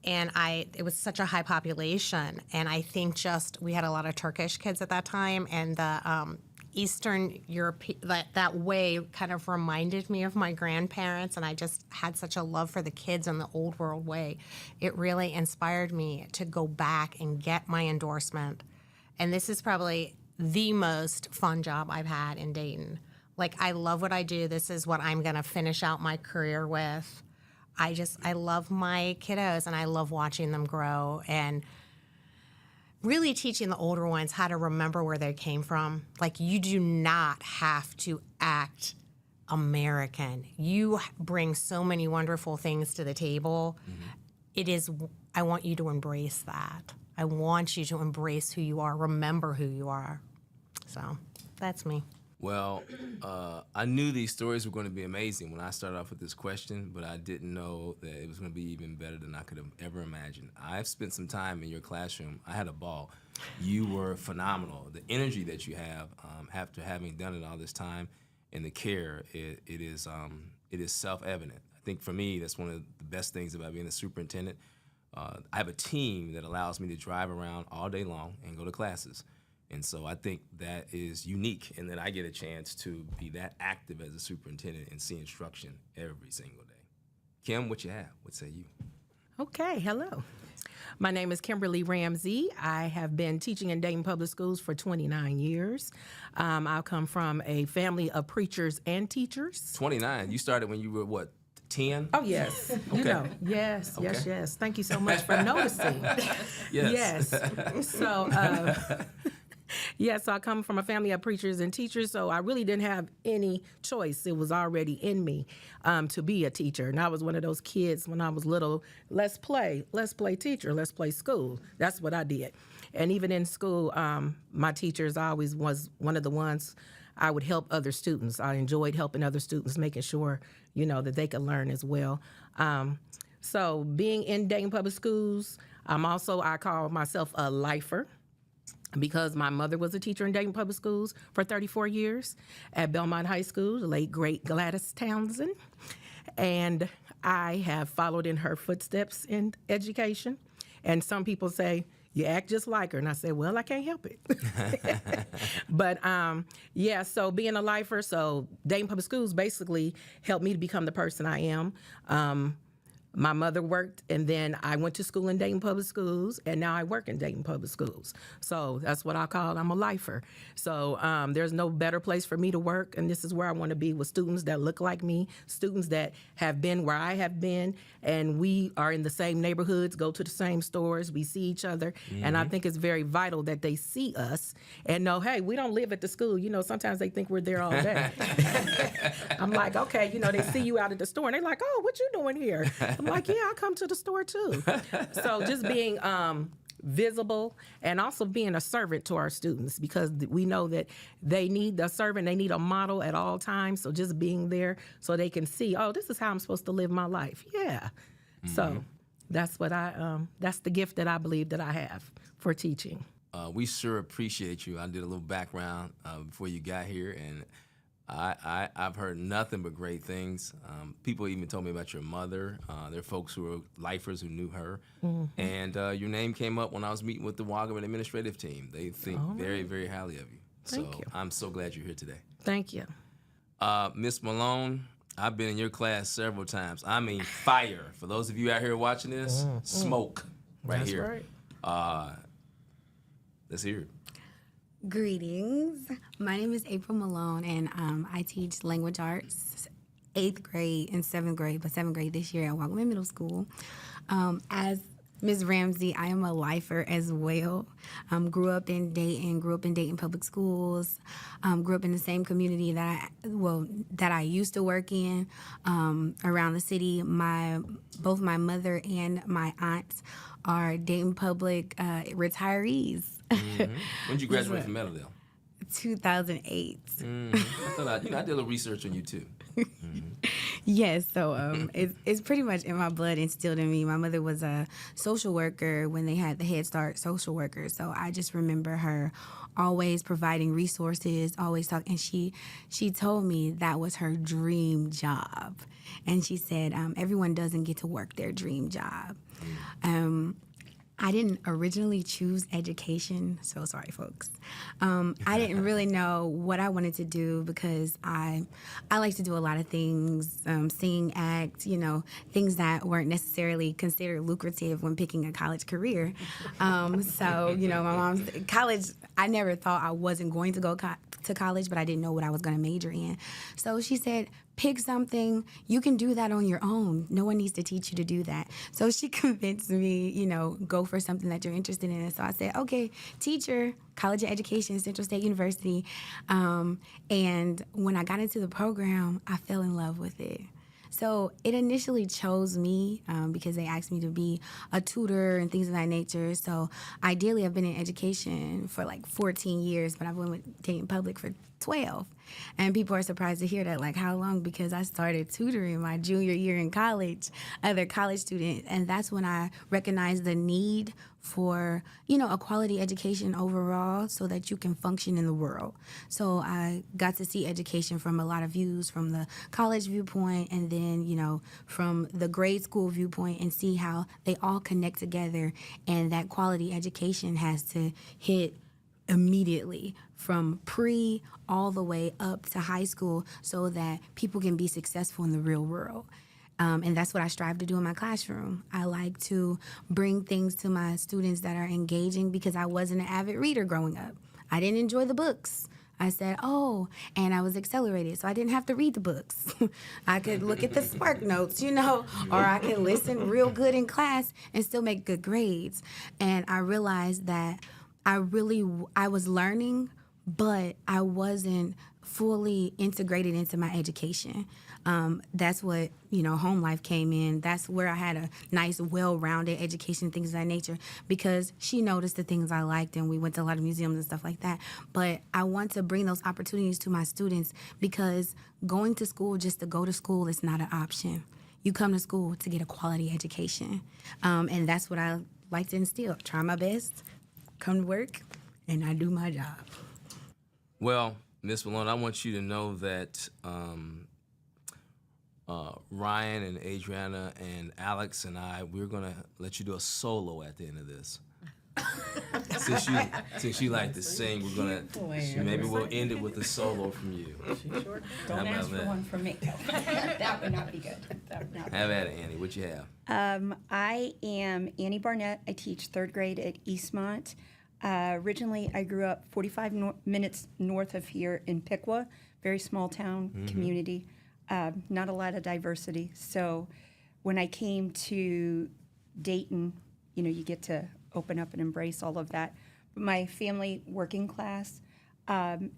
It was such a high population, and I think we had a lot of Turkish kids at that time, and the Eastern Europe, that way kind of reminded me of my grandparents, and I just had such a love for the kids in the old world way. It really inspired me to go back and get my endorsement, and this is probably the most fun job I've had in Dayton. Like, I love what I do. This is what I'm going to finish out my career with. I love my kiddos, and I love watching them grow and really teaching the older ones how to remember where they came from. Like, you do not have to act American. You bring so many wonderful things to the table. I want you to embrace that. I want you to embrace who you are, remember who you are. So that's me. Well, I knew these stories were going to be amazing when I started off with this question, but I didn't know that it was going to be even better than I could have ever imagined. I've spent some time in your classroom. I had a ball. You were phenomenal. The energy that you have after having done it all this time and the care, it is self-evident. I think for me, that's one of the best things about being a superintendent. I have a team that allows me to drive around all day long and go to classes. And so I think that is unique, and that I get a chance to be that active as a superintendent and see instruction every single day. Kim, what you have? What say you? Okay, hello. My name is Kimberly Ramsey. I have been teaching in Dayton Public Schools for 29 years. I come from a family of preachers and teachers. 29. You started when you were, what, 10? Oh, yes. You know, yes, Okay. yes. Thank you so much for noticing. Yes. So, so I come from a family of preachers and teachers, so I really didn't have any choice. It was already in me to be a teacher. And I was one of those kids when I was little, let's play teacher, let's play school. That's what I did. And even in school, my teachers, I always was one of the ones I would help other students. I enjoyed helping other students, making sure, that they could learn as well. So being in Dayton Public Schools, I call myself a lifer, because my mother was a teacher in Dayton Public Schools for 34 years at Belmont High School, the late, great Gladys Townsend. And I have followed in her footsteps in education. And some people say, you act just like her. And I say, well, I can't help it. But so being a lifer, so Dayton Public Schools basically helped me to become the person I am. My mother worked, and then I went to school in Dayton Public Schools, and now I work in Dayton Public Schools. So that's what I call, I'm a lifer. So there's no better place for me to work, and this is where I want to be, with students that look like me, students that have been where I have been, and we are in the same neighborhoods, go to the same stores, we see each other, and I think it's very vital that they see us and know, hey, we don't live at the school. Sometimes they think we're there all day. I'm like, okay, they see you out at the store, and they're like, oh, what you doing here? I'm like, yeah, I come to the store too. So just being visible, and also being a servant to our students, because we know that they need a servant, they need a model at all times. So just being there so they can see, oh, this is how I'm supposed to live my life. Yeah. So that's what that's the gift that I believe that I have for teaching. We sure appreciate you. I did a little background before you got here, and I've heard nothing but great things. People even told me about your mother. There are folks who are lifers who knew her. And your name came up when I was meeting with the Wagaman administrative team. They think very, very highly of you. Thank you. I'm so glad you're here today. Thank you. Miss Malone, I've been in your class several times. I mean, fire. For those of you out here watching this, smoke right That's here. Right. Let's hear it. Greetings. My name is April Malone, and I teach language arts, 8th grade and 7th grade, but 7th grade this year at Wagaman Middle School. As Ms. Ramsey, I am a lifer as well. Grew up in Dayton Public Schools. Grew up in the same community that I used to work in around the city. Both my mother and my aunts are Dayton Public retirees. When did you graduate from Meadowdale? 2008. I thought I did a little research on you too. Yes, so it's pretty much in my blood, instilled in me. My mother was a social worker when they had the Head Start social worker, so I just remember her always providing resources, always talking. And she told me that was her dream job, and she said everyone doesn't get to work their dream job. I didn't originally choose education, so sorry, folks. I didn't really know what I wanted to do, because I like to do a lot of things, sing, act, things that weren't necessarily considered lucrative when picking a college career. So, my mom's college, I never thought I wasn't going to go to college, but I didn't know what I was going to major in. So she said, pick something. You can do that on your own. No one needs to teach you to do that. So she convinced me, go for something that you're interested in. And so I said, okay, teacher, College of Education, Central State University. And when I got into the program, I fell in love with it. So it initially chose me because they asked me to be a tutor and things of that nature. So ideally, I've been in education for like 14 years, but I've been with Dayton Public for 12. And people are surprised to hear that, like, how long? Because I started tutoring my junior year in college, other college students. And that's when I recognized the need for, a quality education overall so that you can function in the world. So I got to see education from a lot of views, from the college viewpoint and then, from the grade school viewpoint, and see how they all connect together, and that quality education has to hit immediately from pre all the way up to high school so that people can be successful in the real world. And that's what I strive to do in my classroom. I like to bring things to my students that are engaging because I wasn't an avid reader growing up. I didn't enjoy the books. I said, and I was accelerated, so I didn't have to read the books. I could look at the Spark Notes, or I could listen real good in class and still make good grades. And I realized that I was learning, but I wasn't fully integrated into my education. That's what, home life came in. That's where I had a nice, well-rounded education, things of that nature, because she noticed the things I liked, and we went to a lot of museums and stuff like that. But I want to bring those opportunities to my students because going to school just to go to school is not an option. You come to school to get a quality education. And that's what I like to instill. Try my best, come to work, and I do my job. Well, Ms. Malone, I want you to know that Ryan and Adriana and Alex and we're going to let you do a solo at the end of this. Since you like to sing, we're going to, maybe we'll end it with a solo from you. Don't ask for one from me. That would not be good. Have at it, Annie. What you have? I am Annie Barnett. I teach third grade at Eastmont. Originally, I grew up 45 minutes north of here in Piqua, very small town community, not a lot of diversity. So when I came to Dayton, you get to open up and embrace all of that. But my family, working class,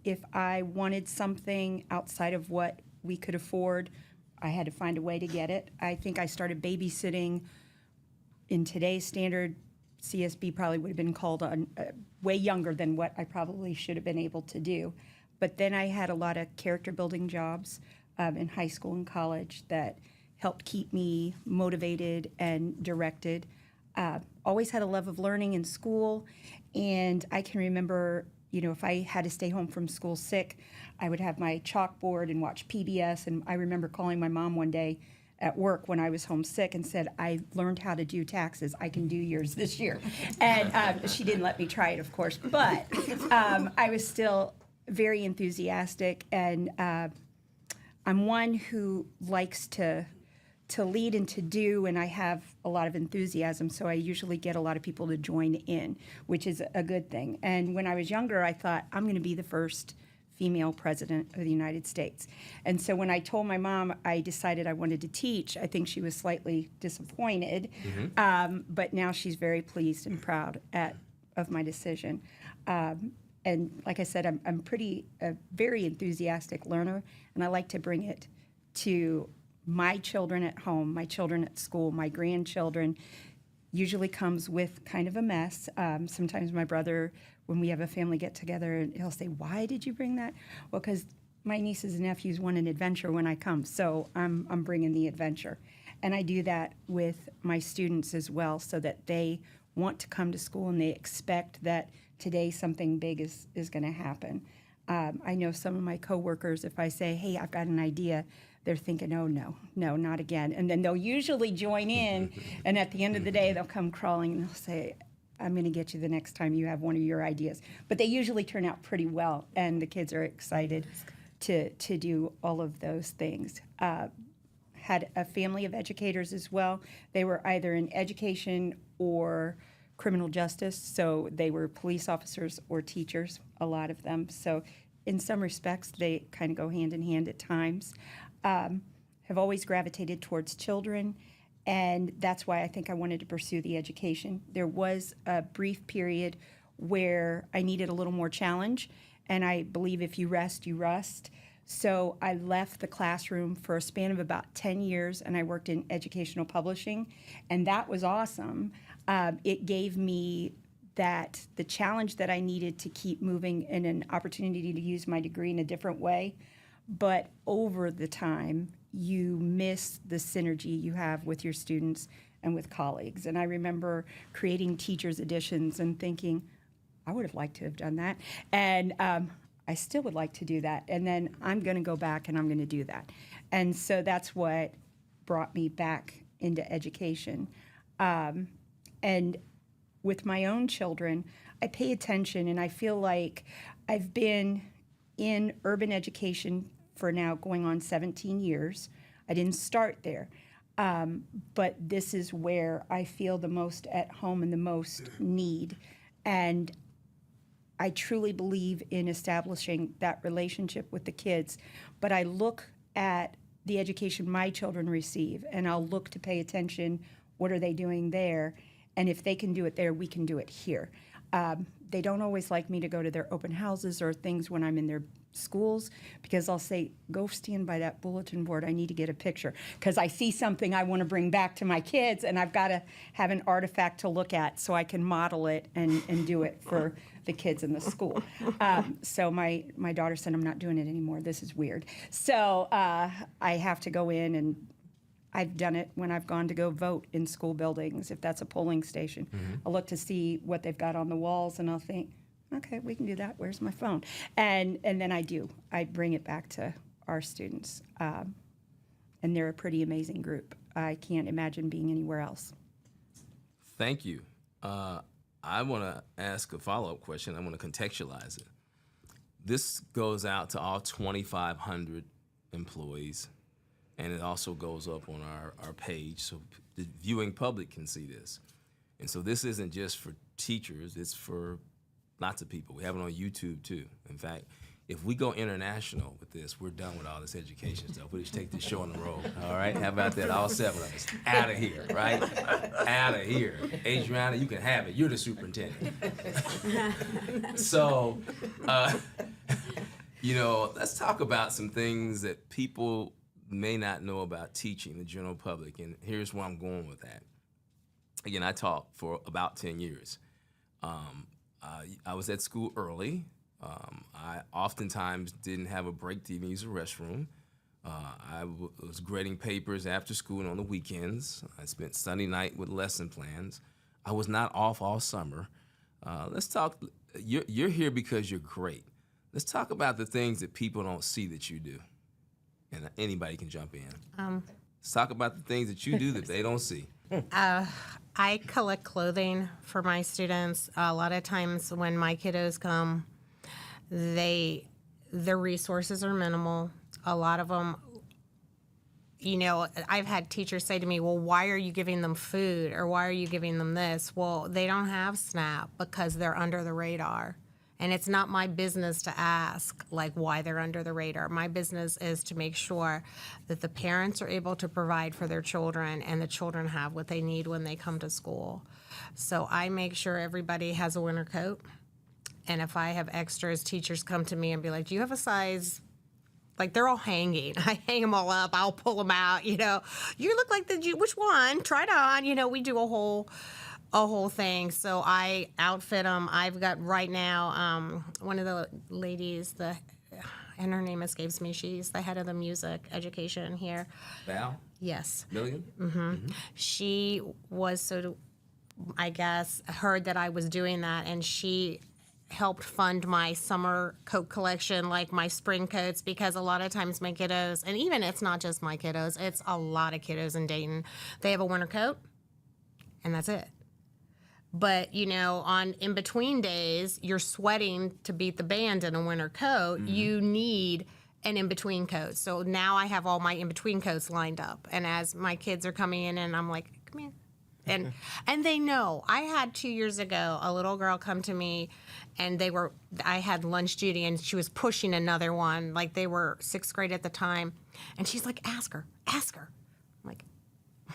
if I wanted something outside of what we could afford, I had to find a way to get it. I think I started babysitting in today's standard. CSB probably would have been called on way younger than what I probably should have been able to do. But then I had a lot of character building jobs in high school and college that helped keep me motivated and directed. Always had a love of learning in school, and I can remember, if I had to stay home from school sick, I would have my chalkboard and watch PBS, and I remember calling my mom one day at work when I was homesick and said, I learned how to do taxes. I can do yours this year. And she didn't let me try it, of course. But I was still very enthusiastic. And I'm one who likes to lead and to do, and I have a lot of enthusiasm. So I usually get a lot of people to join in, which is a good thing. And when I was younger, I thought, I'm going to be the first female president of the United States. And so when I told my mom I decided I wanted to teach, I think she was slightly disappointed, but now she's very pleased and proud of my decision. And like I said, I'm a very enthusiastic learner, and I like to bring it to my children at home, my children at school, my grandchildren. Usually comes with kind of a mess. Sometimes my brother, when we have a family get-together, he'll say, why did you bring that? Well, because my nieces and nephews want an adventure when I come, so I'm bringing the adventure. And I do that with my students as well, so that they want to come to school and they expect that today something big is going to happen. I know some of my coworkers, if I say, hey, I've got an idea, they're thinking, oh, no, not again. And then they'll usually join in, and at the end of the day, they'll come crawling and they'll say, I'm going to get you the next time you have one of your ideas. But they usually turn out pretty well, and the kids are excited to do all of those things. Had a family of educators as well. They were either in education or criminal justice, so they were police officers or teachers, a lot of them. So in some respects, they kind of go hand in hand at times. Have always gravitated towards children, and that's why I think I wanted to pursue the education. There was a brief period where I needed a little more challenge, and I believe if you rest, you rust. So I left the classroom for a span of about 10 years, and I worked in educational publishing, and that was awesome. It gave me the challenge that I needed to keep moving and an opportunity to use my degree in a different way. But over the time, you miss the synergy you have with your students and with colleagues. And I remember creating teachers' editions and thinking, I would have liked to have done that. And I still would like to do that. And then I'm going to go back and I'm going to do that. And so that's what brought me back into education. And with my own children, I pay attention, and I feel like I've been in urban education for now going on 17 years. I didn't start there. But this is where I feel the most at home and the most need. And I truly believe in establishing that relationship with the kids. But I look at the education my children receive, and I'll look to pay attention, what are they doing there? And if they can do it there, we can do it here. They don't always like me to go to their open houses or things when I'm in their schools, because I'll say, go stand by that bulletin board. I need to get a picture because I see something I want to bring back to my kids, and I've got to have an artifact to look at so I can model it and do it for the kids in the school. So my daughter said, I'm not doing it anymore. This is weird. So I have to go in, and I've done it when I've gone to go vote in school buildings, if that's a polling station. I'll look to see what they've got on the walls, and I'll think, okay, we can do that. Where's my phone? And then I do. I bring it back to our students. And they're a pretty amazing group. I can't imagine being anywhere else. Thank you. I want to ask a follow-up question. I want to contextualize it. This goes out to all 2,500 employees, and it also goes up on our page so the viewing public can see this. And so this isn't just for teachers, it's for lots of people. We have it on YouTube too. In fact, if we go international with this, we're done with all this education stuff. We just take this show on the road. All right? How about that? All 7 of us. Out of here, right? Out of here. Adriana, you can have it. You're the superintendent. So, let's talk about some things that people may not know about teaching, the general public. And here's where I'm going with that. Again, I taught for about 10 years. I was at school early. I oftentimes didn't have a break to even use the restroom. I was grading papers after school and on the weekends. I spent Sunday night with lesson plans. I was not off all summer. Let's talk. You're here because you're great. Let's talk about the things that people don't see that you do. And anybody can jump in. Let's talk about the things that you do that they don't see. I collect clothing for my students. A lot of times when my kiddos come, their resources are minimal. A lot of them, I've had teachers say to me, well, why are you giving them food, or why are you giving them this? Well, they don't have SNAP because they're under the radar. And it's not my business to ask, why they're under the radar. My business is to make sure that the parents are able to provide for their children and the children have what they need when they come to school. So I make sure everybody has a winter coat. And if I have extras, teachers come to me and be like, do you have a size? They're all hanging. I hang them all up. I'll pull them out, You look like which one? Try it on. We do a whole thing. So I outfit them. I've got right now one of the ladies, and her name escapes me. She's the head of the music education here. Val? Yes. Milligan? Mm-hmm. She was I guess, heard that I was doing that, and she helped fund my summer coat collection, like my spring coats, because a lot of times my kiddos, and even it's not just my kiddos, it's a lot of kiddos in Dayton, they have a winter coat, and that's it. But, on in-between days, you're sweating to beat the band in a winter coat. Mm-hmm. You need an in-between coat. So now I have all my in-between coats lined up. And as my kids are coming in, and I'm like, come here. And they know. I had 2 years ago a little girl come to me, and I had lunch duty, and she was pushing another one, like they were 6th grade at the time, and she's like, ask her. I'm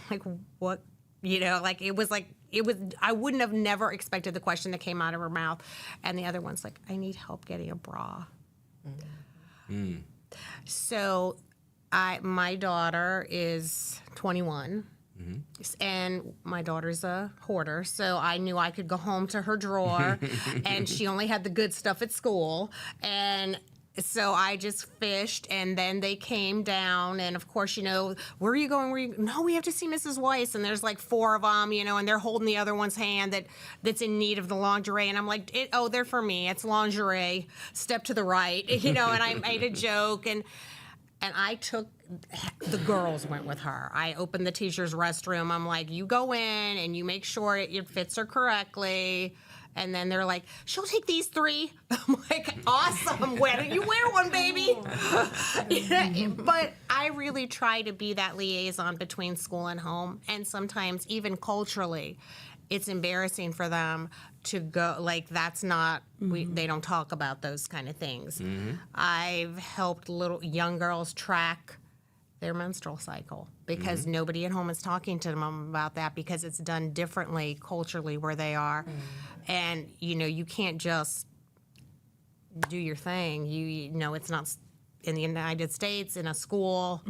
like what? You know, like it was I wouldn't have never expected the question that came out of her mouth. And the other one's like, I need help getting a bra. So my daughter is 21. And my daughter's a hoarder, so I knew I could go home to her drawer, and she only had the good stuff at school. And so I just fished, and then they came down, and of course, you know, where are you going? No, we have to see Mrs. Weiss, and there's like 4 of them, you know, and they're holding the other one's hand that's in need of the lingerie, and I'm like, they're for me. It's lingerie. Step to the right, you know. And I made a joke, and I took. The girls went with her. I opened the teacher's restroom. I'm like, you go in and you make sure it fits her correctly. And then they're like, she'll take these 3. I'm like, awesome. Why don't you wear one, baby? But I really try to be that liaison between school and home. And sometimes, even culturally, it's embarrassing for them to go, like, that's not, they don't talk about those kind of things. I've helped young girls track their menstrual cycle because nobody at home is talking to them about that because it's done differently culturally where they are. And, you know, you can't just do your thing. You know, it's not in the United States, in a school.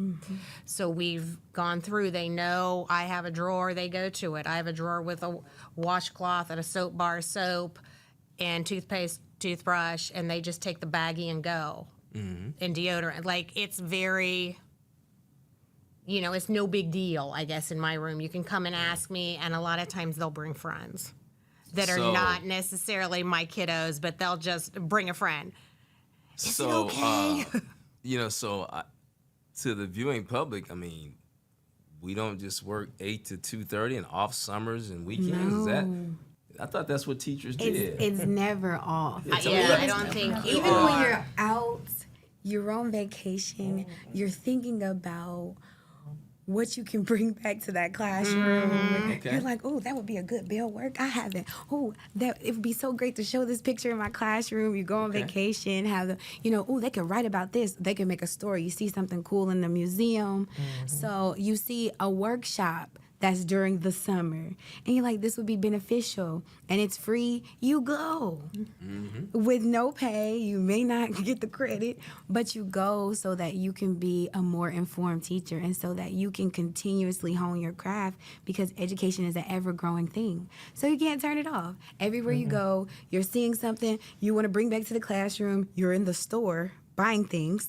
So we've gone through, they know I have a drawer, they go to it. I have a drawer with a washcloth and a soap bar soap and toothpaste, toothbrush, and they just take the baggie and go. And deodorant. Like, it's very... You know, it's no big deal, I guess, in my room. You can come and ask me, and a lot of times they'll bring friends that are not necessarily my kiddos, but they'll just bring a friend. Is it okay? You know, to the viewing public, I mean, we don't just work 8 to 2:30 and off summers and weekends. No. I thought that's what teachers did. It's never off. I don't think you Even are. when you're out, you're on vacation, you're thinking about what you can bring back to that classroom. You're like, oh, that would be a good bill work. I haven't. Oh, it would be so great to show this picture in my classroom. You go on vacation, have the, you know, oh, they could write about this. They can make a story. You see something cool in the museum. So you see a workshop that's during the summer, and you're like, this would be beneficial, and it's free, you go. With no pay, you may not get the credit, but you go so that you can be a more informed teacher and so that you can continuously hone your craft because education is an ever-growing thing. So you can't turn it off. Everywhere you go, you're seeing something you want to bring back to the classroom, you're in the store, buying things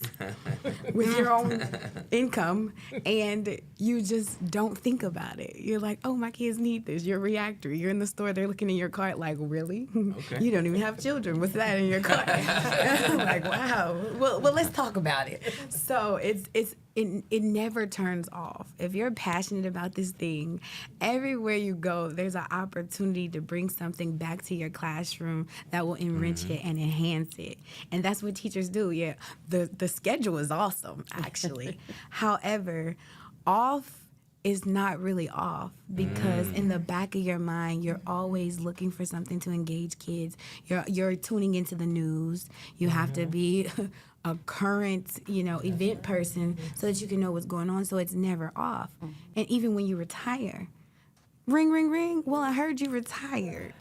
with your own income, and you just don't think about it. You're like, oh, my kids need this. You're a reactor. You're in the store. They're looking in your cart like, really? You don't even have children. What's that in your cart? I'm like, wow. Well, let's talk about it. So it never turns off. If you're passionate about this thing, everywhere you go, there's an opportunity to bring something back to your classroom that will enrich it and enhance it. And that's what teachers do. Yeah, the schedule is awesome, actually. However, off is not really off because in the back of your mind, you're always looking for something to engage kids. You're tuning into the news. You have to be a current, event person so that you can know what's going on, so it's never off. And even when you retire, ring, ring, ring, well, I heard you retired.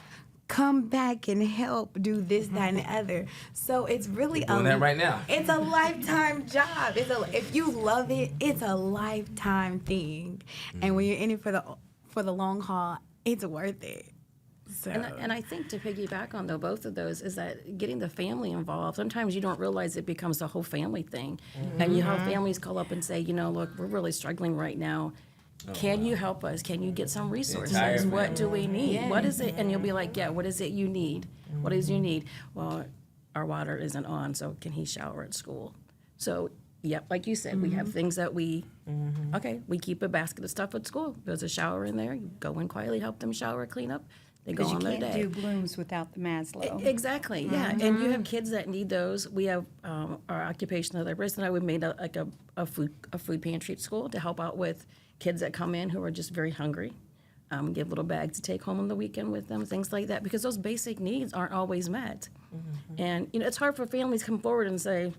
Come back and help do this, that, and the other. So it's really doing that right now. It's a lifetime job. If you love it, it's a lifetime thing. And when you're in it for the long haul, it's worth it. So. And I think to piggyback on both of those is that getting the family involved, sometimes you don't realize it becomes a whole family thing. And you have families call up and say, look, we're really struggling right now. Can you help us? Can you get some resources? What do we need? Yeah. What is it? And you'll be like, yeah, what is it you need? What is you need? Well, our water isn't on, so can he shower at school? So, yep, like you said, we have things that we keep a basket of stuff at school. There's a shower in there. You go in quietly, help them shower, clean up. They go on their day. Because you can't do blooms without the Maslow. Exactly, yeah. And you have kids that need those. We have our occupational therapist and I, we made a food pantry at school to help out with kids that come in who are just very hungry. give little bags to take home on the weekend with them, things like that, because those basic needs aren't always met. And, it's hard for families to come forward and say,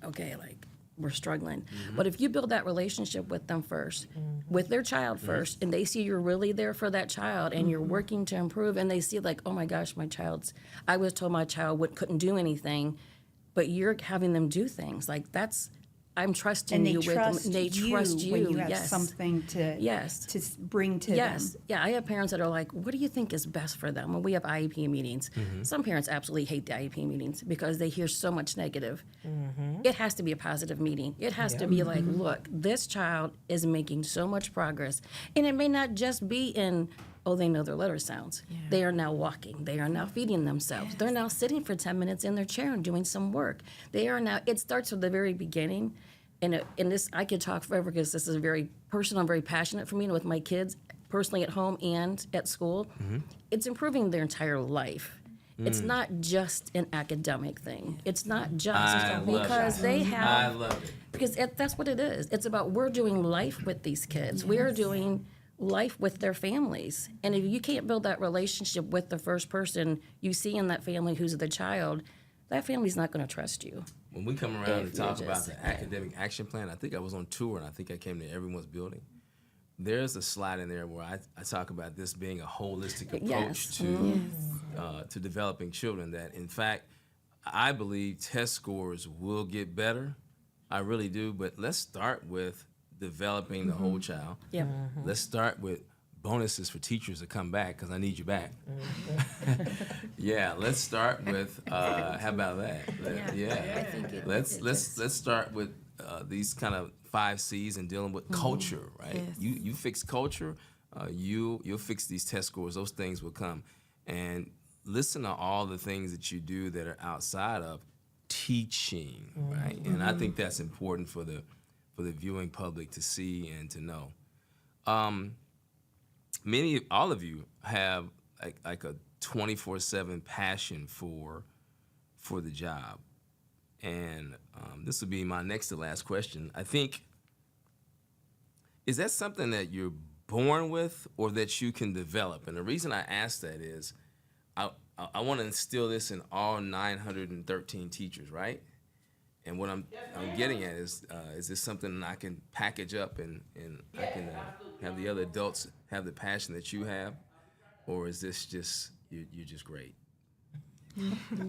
okay, like, we're struggling. But if you build that relationship with them first, with their child first, and they see you're really there for that child and you're working to improve, and they see like, oh my gosh, I was told my child couldn't do anything, but you're having them do things. Like I'm trusting And they you with them. trust They trust you when you have yes. something to bring to Yes. them. Yeah, I have parents that are like, what do you think is best for them? When we have IEP meetings, some parents absolutely hate the IEP meetings because they hear so much negative. It has to be a positive meeting. It has to be like, look, this child is making so much progress. And it may not just be in, oh, they know their letter sounds. They are now walking. They are now feeding themselves. They're now sitting for 10 minutes in their chair and doing some work. They are now, it starts from the very beginning. And this, I could talk forever because this is very personal and very passionate for me, and with my kids, personally at home and at school. It's improving their entire life. It's not just an academic thing. It's not just because they have. I love it. Because that's what it is. It's about we're doing life with these kids. We're doing life with their families. And if you can't build that relationship with the first person you see in that family who's the child, that family's not going to trust you. When we come around and talk about just- the academic action plan, I think I was on tour and I think I came to everyone's building. There's a slide in there where I talk about this being a holistic approach to developing children. That in fact, I believe test scores will get better. I really do. But let's start with developing the whole child. Yep. Let's start with bonuses for teachers to come back because I need you back. Yeah, let's start with how about that? I think Let's start with these kind of 5 C's and dealing with culture, right? You fix culture, you'll fix these test scores. Those things will come, and listen to all the things that you do that are outside of teaching, right? And I think that's important for the viewing public to see and to know. All of you have like a 24/7 passion for the job. And this will be my next to last question. I think, is that something that you're born with or that you can develop? And the reason I ask that is I want to instill this in all 913 teachers, right? And what I'm getting at is this something that I can package up and I can have the other adults have the passion that you have? Or is this just, you're just great?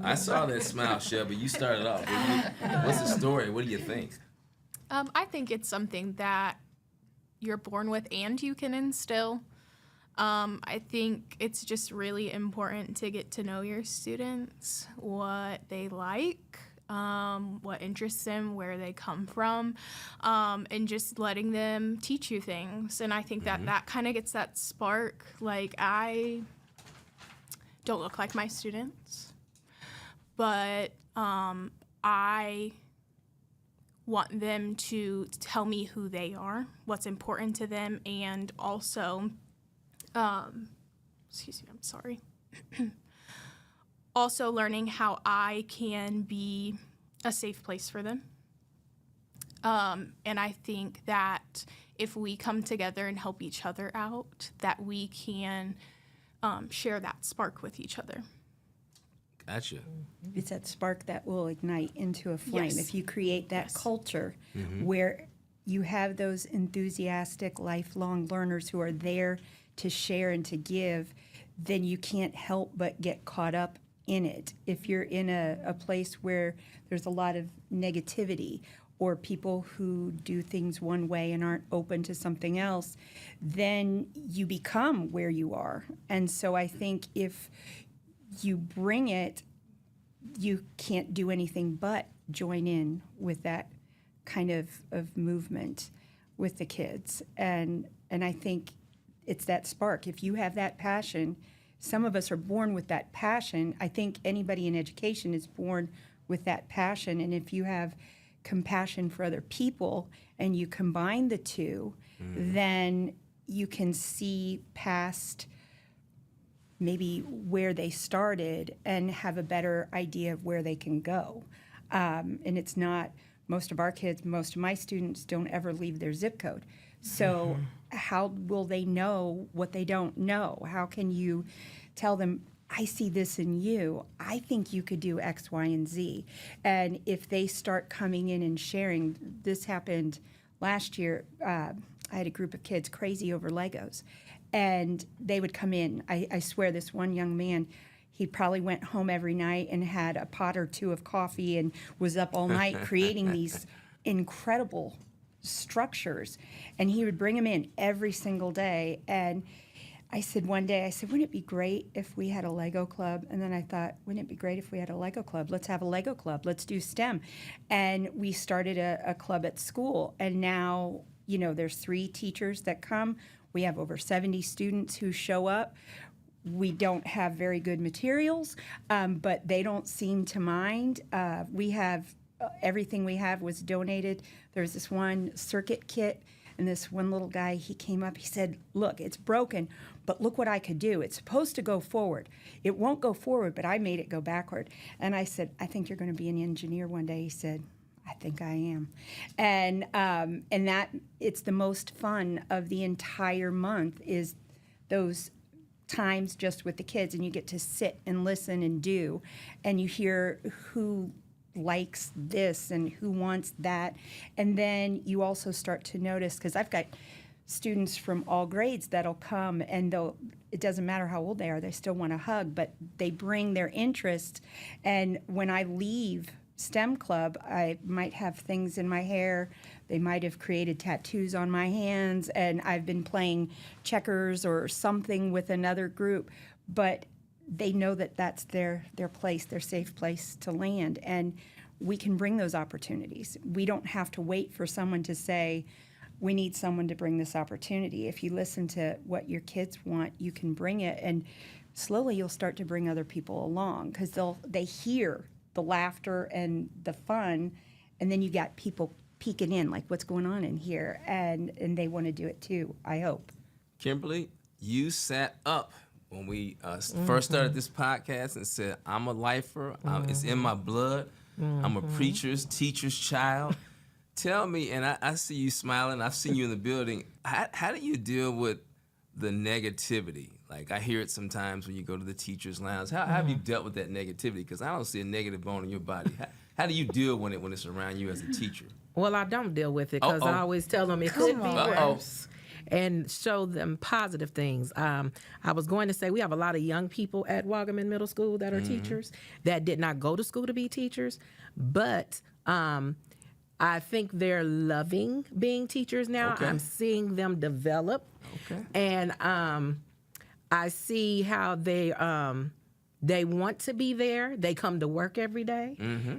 I saw that smile, Shelby. You started off. What's the story? What do you think? I think it's something that you're born with and you can instill. I think it's just really important to get to know your students, what they like, what interests them, where they come from, and just letting them teach you things. And I think that kind of gets that spark. Like, I don't look like my students, but I want them to tell me who they are, what's important to them, and also, excuse me, I'm sorry. Also learning how I can be a safe place for them. And I think that if we come together and help each other out, that we can share that spark with each other. Gotcha. It's that spark that will ignite into a flame. Yes. If you create that culture where you have those enthusiastic, lifelong learners who are there to share and to give, then you can't help but get caught up in it. If you're in a place where there's a lot of negativity or people who do things one way and aren't open to something else, then you become where you are. And so I think if you bring it, you can't do anything but join in with that kind of movement with the kids. And I think it's that spark. If you have that passion, some of us are born with that passion. I think anybody in education is born with that passion. And if you have compassion for other people and you combine the two, then you can see past maybe where they started and have a better idea of where they can go. And it's not, most of our kids, most of my students don't ever leave their zip code. So how will they know what they don't know? How can you tell them, I see this in you. I think you could do X, Y, and Z. And if they start coming in and sharing, this happened last year. I had a group of kids crazy over Legos. And they would come in. I swear, this one young man, he probably went home every night and had a pot or two of coffee and was up all night creating these incredible structures. And he would bring them in every single day. And I said one day, wouldn't it be great if we had a Lego club? And then I thought, wouldn't it be great if we had a Lego club? Let's have a Lego club. Let's do STEM. And we started a club at school. And now, you know, there's 3 teachers that come. We have over 70 students who show up. We don't have very good materials, but they don't seem to mind. We have everything we have was donated. There's this one circuit kit, and this one little guy, he came up, he said, look, it's broken, but look what I could do. It's supposed to go forward. It won't go forward, but I made it go backward. And I said, I think you're going to be an engineer one day. He said, I think I am. And that, it's the most fun of the entire month is those times just with the kids, and you get to sit and listen and do, and you hear who likes this and who wants that. And then you also start to notice, because I've got students from all grades that'll come, and it doesn't matter how old they are, they still want to hug, but they bring their interest. And when I leave STEM club, I might have things in my hair, they might have created tattoos on my hands, and I've been playing checkers or something with another group, but they know that that's their place, their safe place to land. And we can bring those opportunities. We don't have to wait for someone to say, we need someone to bring this opportunity. If you listen to what your kids want, you can bring it, and slowly you'll start to bring other people along, because they hear the laughter and the fun, and then you got people peeking in, like, what's going on in here, and they want to do it too, I hope. Kimberly, you sat up when we first started this podcast and said, I'm a lifer, it's in my blood, I'm a preacher's, teacher's child. Tell me, and I see you smiling, I've seen you in the building, how do you deal with the negativity? Like, I hear it sometimes when you go to the teacher's lounge. How have you dealt with that negativity? Because I don't see a negative bone in your body. How do you deal when it's around you as a teacher? Well, I don't deal with it, because I always tell them it could be worse and show them positive things. I was going to say, we have a lot of young people at Wagaman Middle School that are teachers that did not go to school to be teachers, but I think they're loving being teachers now. I'm seeing them develop. And I see how they want to be there. They come to work every day,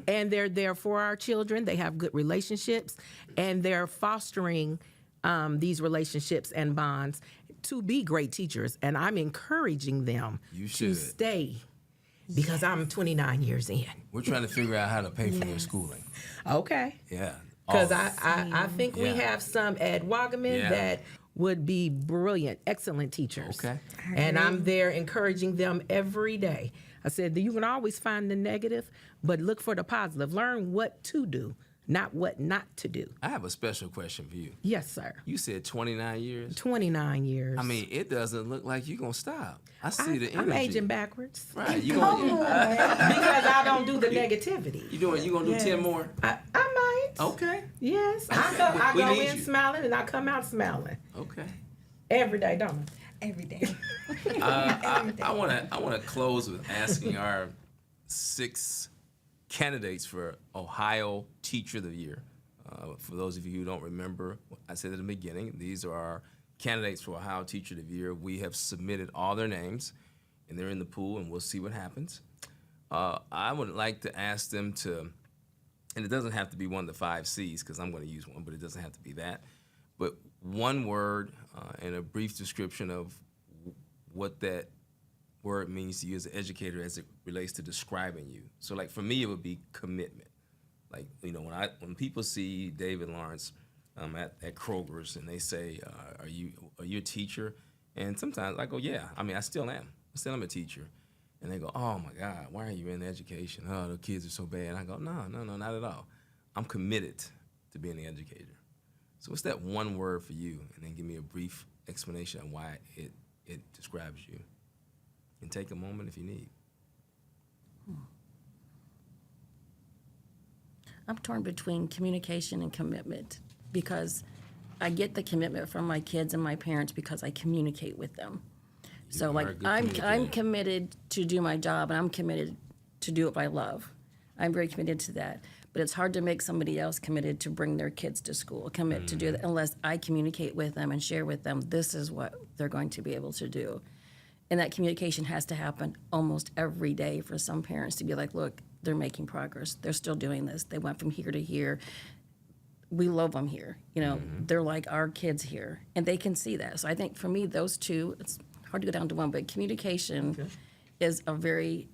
and they're there for our children. They have good relationships, and they're fostering these relationships and bonds to be great teachers. And I'm encouraging them to stay, because I'm 29 years in. We're trying to figure out how to pay for their schooling. Okay. Yeah. Because I think we have some at Wagaman that would be brilliant, excellent teachers. Okay. And I'm there encouraging them every day. I said, you can always find the negative, but look for the positive. Learn what to do, not what not to do. I have a special question for you. Yes, sir. You said 29 years? 29 years. I mean, it doesn't look like you're going to stop. I see the energy. I'm aging backwards. Right. You gonna, because I don't do the negativity. You going to do 10 more? I might. Okay. Yes. I go in you. smiling, and I come out smiling. Okay. Every day, don't I? Every day. I want to close with asking our 6 candidates for Ohio Teacher of the Year. For those of you who don't remember, I said at the beginning, these are our candidates for Ohio Teacher of the Year. We have submitted all their names, and they're in the pool, and we'll see what happens. I would like to ask them to, and it doesn't have to be one of the 5 C's, because I'm going to use one, but it doesn't have to be that. But one word and a brief description of what that word means to you as an educator as it relates to describing you. So, like, for me, it would be commitment. Like, you know, when people see David Lawrence at Kroger's and they say, are you a teacher? And sometimes I go, yeah. I mean, I still am. I still am a teacher. And they go, oh, my God, why are you in education? Oh, the kids are so bad. And I go, no, not at all. I'm committed to being an educator. So what's that one word for you? And then give me a brief explanation on why it describes you. And take a moment if you need. I'm torn between communication and commitment because I get the commitment from my kids and my parents because I communicate with them. So are a like good I'm communicator. committed to do my job and I'm committed to do what I love. I'm very committed to that. But it's hard to make somebody else committed to bring their kids to school, commit to do that unless I communicate with them and share with them this is what they're going to be able to do. And that communication has to happen almost every day for some parents to be like, look, they're making progress. They're still doing this. They went from here to here. We love them here. You know, they're like our kids here. And they can see that. So I think for me, those two, it's hard to go down to one, but communication is a very,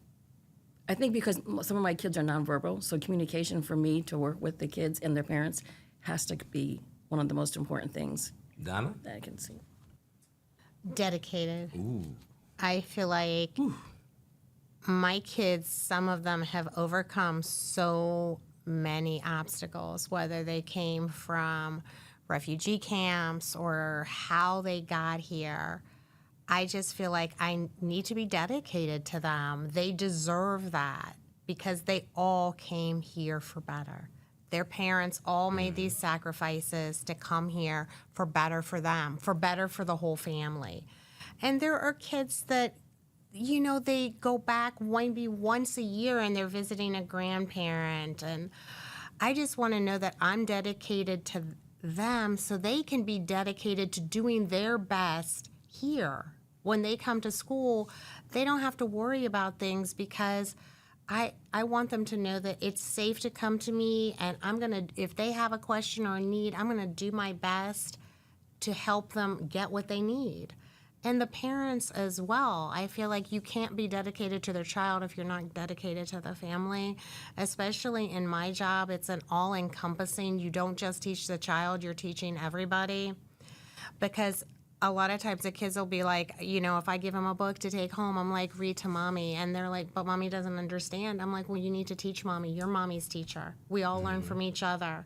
I think because some of my kids are nonverbal, so communication for me to work with the kids and their parents has to be one of the most important things Donna? that I can see. Dedicated. Ooh. I feel like my kids, some of them have overcome so many obstacles, whether they came from refugee camps or how they got here. I just feel like I need to be dedicated to them. They deserve that because they all came here for better. Their parents all made these sacrifices to come here for better for them, for better for the whole family. And there are kids that, you know, they go back maybe once a year and they're visiting a grandparent. And I just want to know that I'm dedicated to them so they can be dedicated to doing their best here. When they come to school, they don't have to worry about things because I want them to know that it's safe to come to me, and I'm going to, if they have a question or a need, I'm going to do my best to help them get what they need. And the parents as well. I feel like you can't be dedicated to their child if you're not dedicated to the family. Especially in my job, it's an all-encompassing, you don't just teach the child, you're teaching everybody. Because a lot of times the kids will be like, you know, if I give them a book to take home, I'm like, read to mommy. And they're like, but mommy doesn't understand. I'm like, well, you need to teach mommy. You're mommy's teacher. We all learn from each other.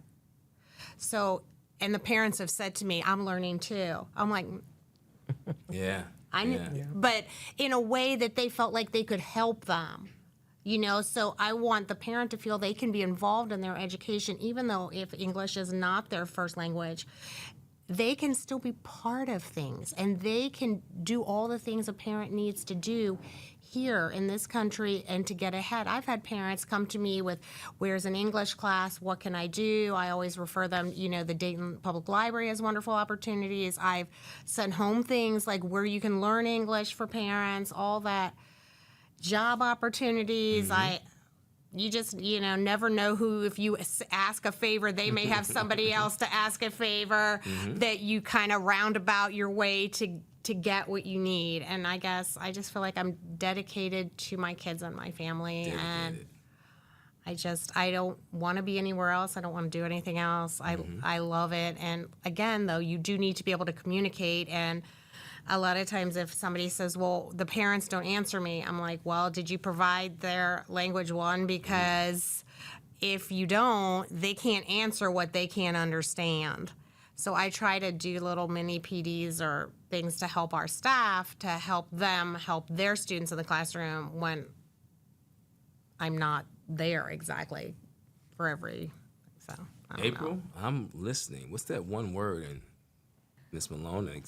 So, and the parents have said to me, I'm learning too. I'm like, Yeah. but in a way that they felt like they could help them. You know, so I want the parent to feel they can be involved in their education, even though if English is not their first language. They can still be part of things, and they can do all the things a parent needs to do here in this country and to get ahead. I've had parents come to me with, where's an English class? What can I do? I always refer them, you know, the Dayton Public Library has wonderful opportunities. I've sent home things like where you can learn English for parents, all that. Job opportunities. You just, you know, never know who, if you ask a favor, they may have somebody else to ask a favor that you kind of roundabout your way to get what you need. And I guess I just feel like I'm dedicated to my kids and my family. And I don't want to be anywhere else. I don't want to do anything else. I love it. And again, though, you do need to be able to communicate. And a lot of times if somebody says, well, the parents don't answer me, I'm like, well, did you provide their language one? Because if you don't, they can't answer what they can't understand. So I try to do little mini PDs or things to help our staff, to help them help their students in the classroom when I'm not there exactly for every, so I don't April, know. I'm listening. What's that one word? And Ms. Malone,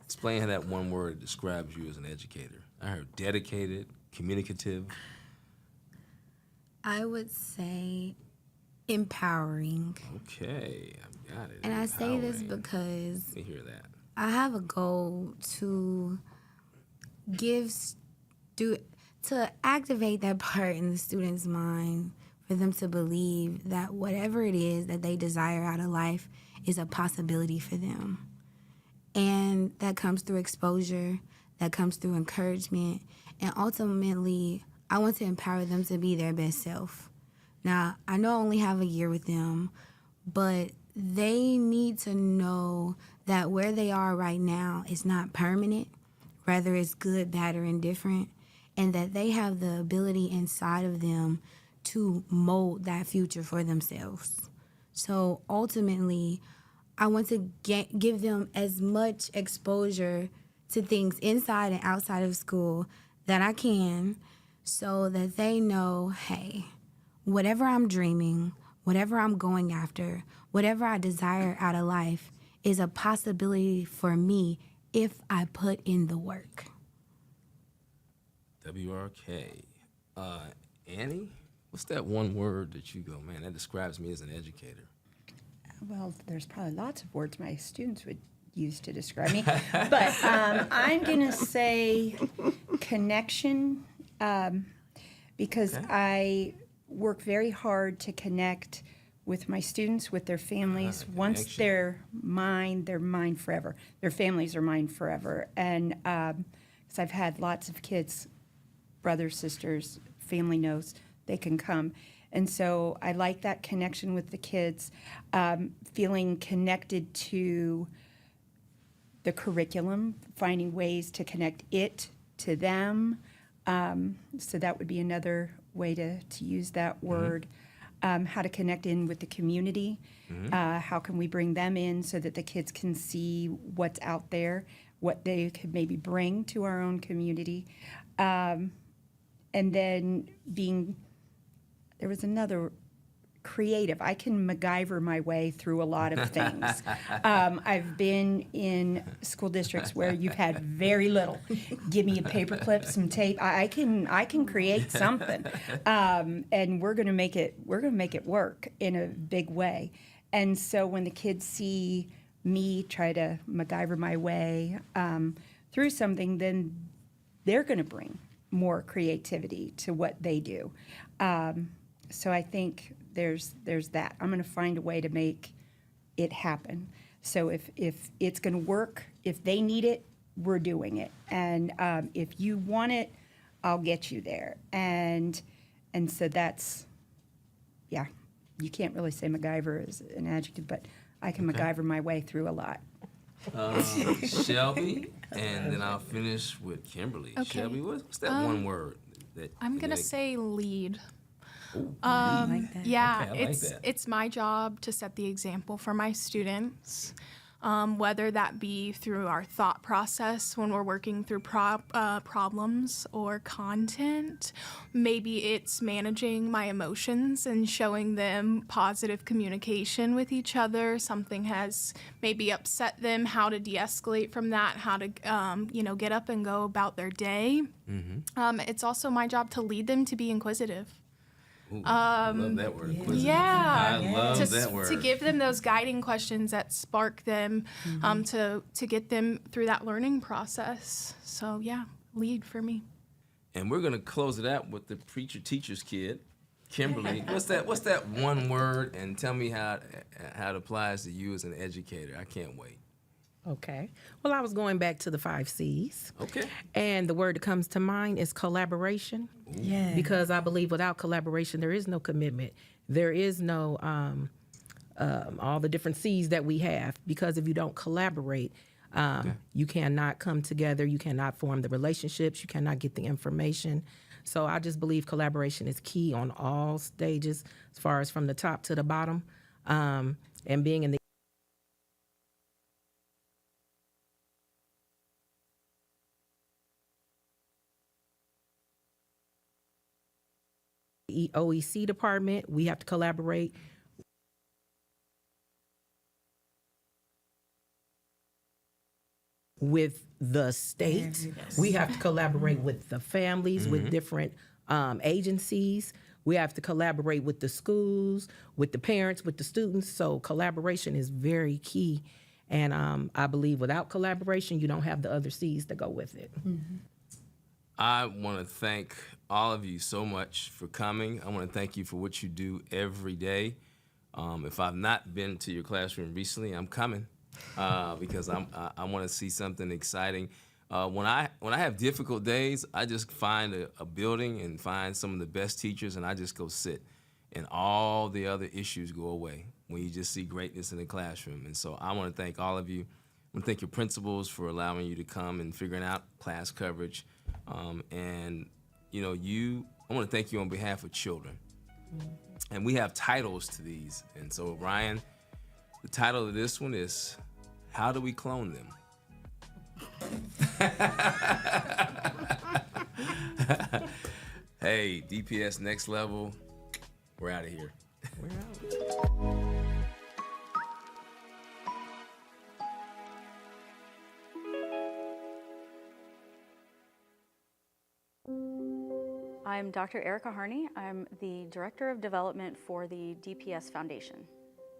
explain how that one word describes you as an educator. I heard dedicated, communicative. I would say empowering. Okay, I've got it. And I say this Empowering. because Let me hear that. I have a goal to to activate that part in the student's mind for them to believe that whatever it is that they desire out of life is a possibility for them. And that comes through exposure, that comes through encouragement, and ultimately, I want to empower them to be their best self. Now, I know I only have a year with them, but they need to know that where they are right now is not permanent, rather it's good, bad, or indifferent, and that they have the ability inside of them to mold that future for themselves. So ultimately, I want to give them as much exposure to things inside and outside of school that I can, so that they know, hey, whatever I'm dreaming, whatever I'm going after, whatever I desire out of life is a possibility for me if I put in the work. WRK. Annie, what's that one word that you go, man, that describes me as an educator? Well, there's probably lots of words my students would use to describe me, but I'm going to say connection, because I work very hard to connect with my students, with their families. Once they're mine forever. Their families are mine forever. And because I've had lots of kids, brothers, sisters, family knows they can come. And so I like that connection with the kids, feeling connected to the curriculum, finding ways to connect it to them. So that would be another way to use that word. How to connect in with the community. How can we bring them in so that the kids can see what's out there, what they could maybe bring to our own community. And then there was another, creative. I can MacGyver my way through a lot of things. I've been in school districts where you've had very little. Give me a paperclip, some tape. I can create something, and we're gonna make it work in a big way. And so when the kids see me try to MacGyver my way through something, then they're gonna bring more creativity to what they do. So I think there's that. I'm going to find a way to make it happen. So if it's going to work, if they need it, we're doing it. And if you want it, I'll get you there. And so that's, yeah. You can't really say MacGyver is an adjective, but I can MacGyver my way through a lot. Shelby, and then I'll finish with Kimberly. Okay. Shelby, what's that one word that I'm gonna say lead. Ooh, Yeah, Okay, I like that. it's my job to set the example for my students, whether that be through our thought process when we're working through problems or content. Maybe it's managing my emotions and showing them positive communication with each other. Something has maybe upset them, how to de-escalate from that, how to get up and go about their day. It's also my job to lead them to be inquisitive. Ooh, I love that word. inquisitive. Yeah, I love that word. to give them those guiding questions that spark them, to get them through that learning process. So yeah, lead for me. And we're gonna close it out with the preacher teacher's kid, Kimberly. What's that one word? And tell me how it applies to you as an educator. I can't wait. Okay. Well, I was going back to the 5 C's. Okay. And the word that comes to mind is collaboration. Yeah. Because I believe without collaboration, there is no commitment. There is no all the different C's that we have. Because if you don't collaborate, you cannot come together. You cannot form the relationships. You cannot get the information. So I just believe collaboration is key on all stages, as far as from the top to the bottom, and being in the OEC department, we have to collaborate. With the state, we have to collaborate with the families, with different agencies. We have to collaborate with the schools, with the parents, with the students. So collaboration is very key. And I believe without collaboration, you don't have the other C's that go with it. I want to thank all of you so much for coming. I want to thank you for what you do every day. If I've not been to your classroom recently, I'm coming because I want to see something exciting. When I have difficult days, I just find a building and find some of the best teachers, and I just go sit, and all the other issues go away when you just see greatness in the classroom. And so I want to thank all of you. I want to thank your principals for allowing you to come and figuring out class coverage. I want to thank you on behalf of children. And we have titles to these. And so, Ryan, the title of this one is, How Do We Clone Them? Hey, DPS Next Level, we're out of here. We're out. I'm Dr. Erica Harney. I'm the Director of Development for the DPS Foundation.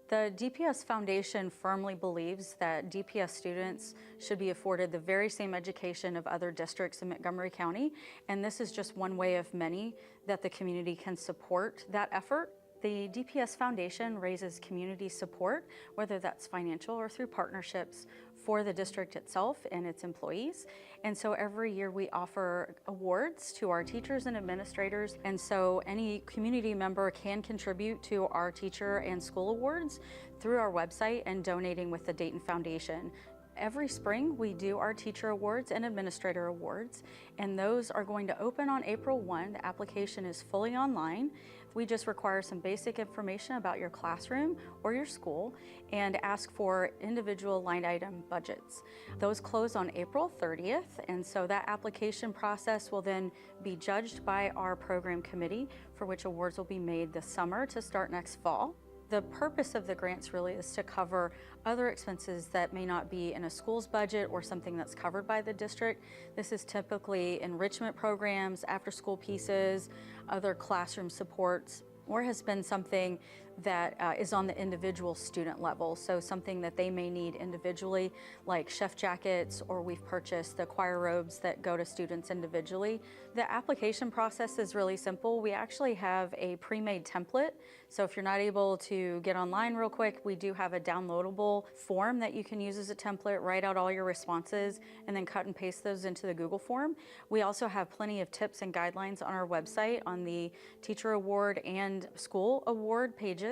The DPS Foundation firmly believes that DPS students should be afforded the very same education of other districts in Montgomery County, and this is just one way of many that the community can support that effort. The DPS Foundation raises community support, whether that's financial or through partnerships, for the district itself and its employees. And so every year we offer awards to our teachers and administrators. And so any community member can contribute to our teacher and school awards through our website and donating with the Dayton Foundation. Every spring, we do our teacher awards and administrator awards, and those are going to open on April 1. The application is fully online. We just require some basic information about your classroom or your school and ask for individual line item budgets. Those close on April 30th, and so that application process will then be judged by our program committee, for which awards will be made this summer to start next fall. The purpose of the grants really is to cover other expenses that may not be in a school's budget or something that's covered by the district. This is typically enrichment programs, after-school pieces, other classroom supports, or has been something that is on the individual student level. So something that they may need individually, like chef jackets, or we've purchased the choir robes that go to students individually. The application process is really simple. We actually have a pre-made template. So if you're not able to get online real quick, we do have a downloadable form that you can use as a template, write out all your responses, and then cut and paste those into the Google form. We also have plenty of tips and guidelines on our website on the Teacher Award and School Award pages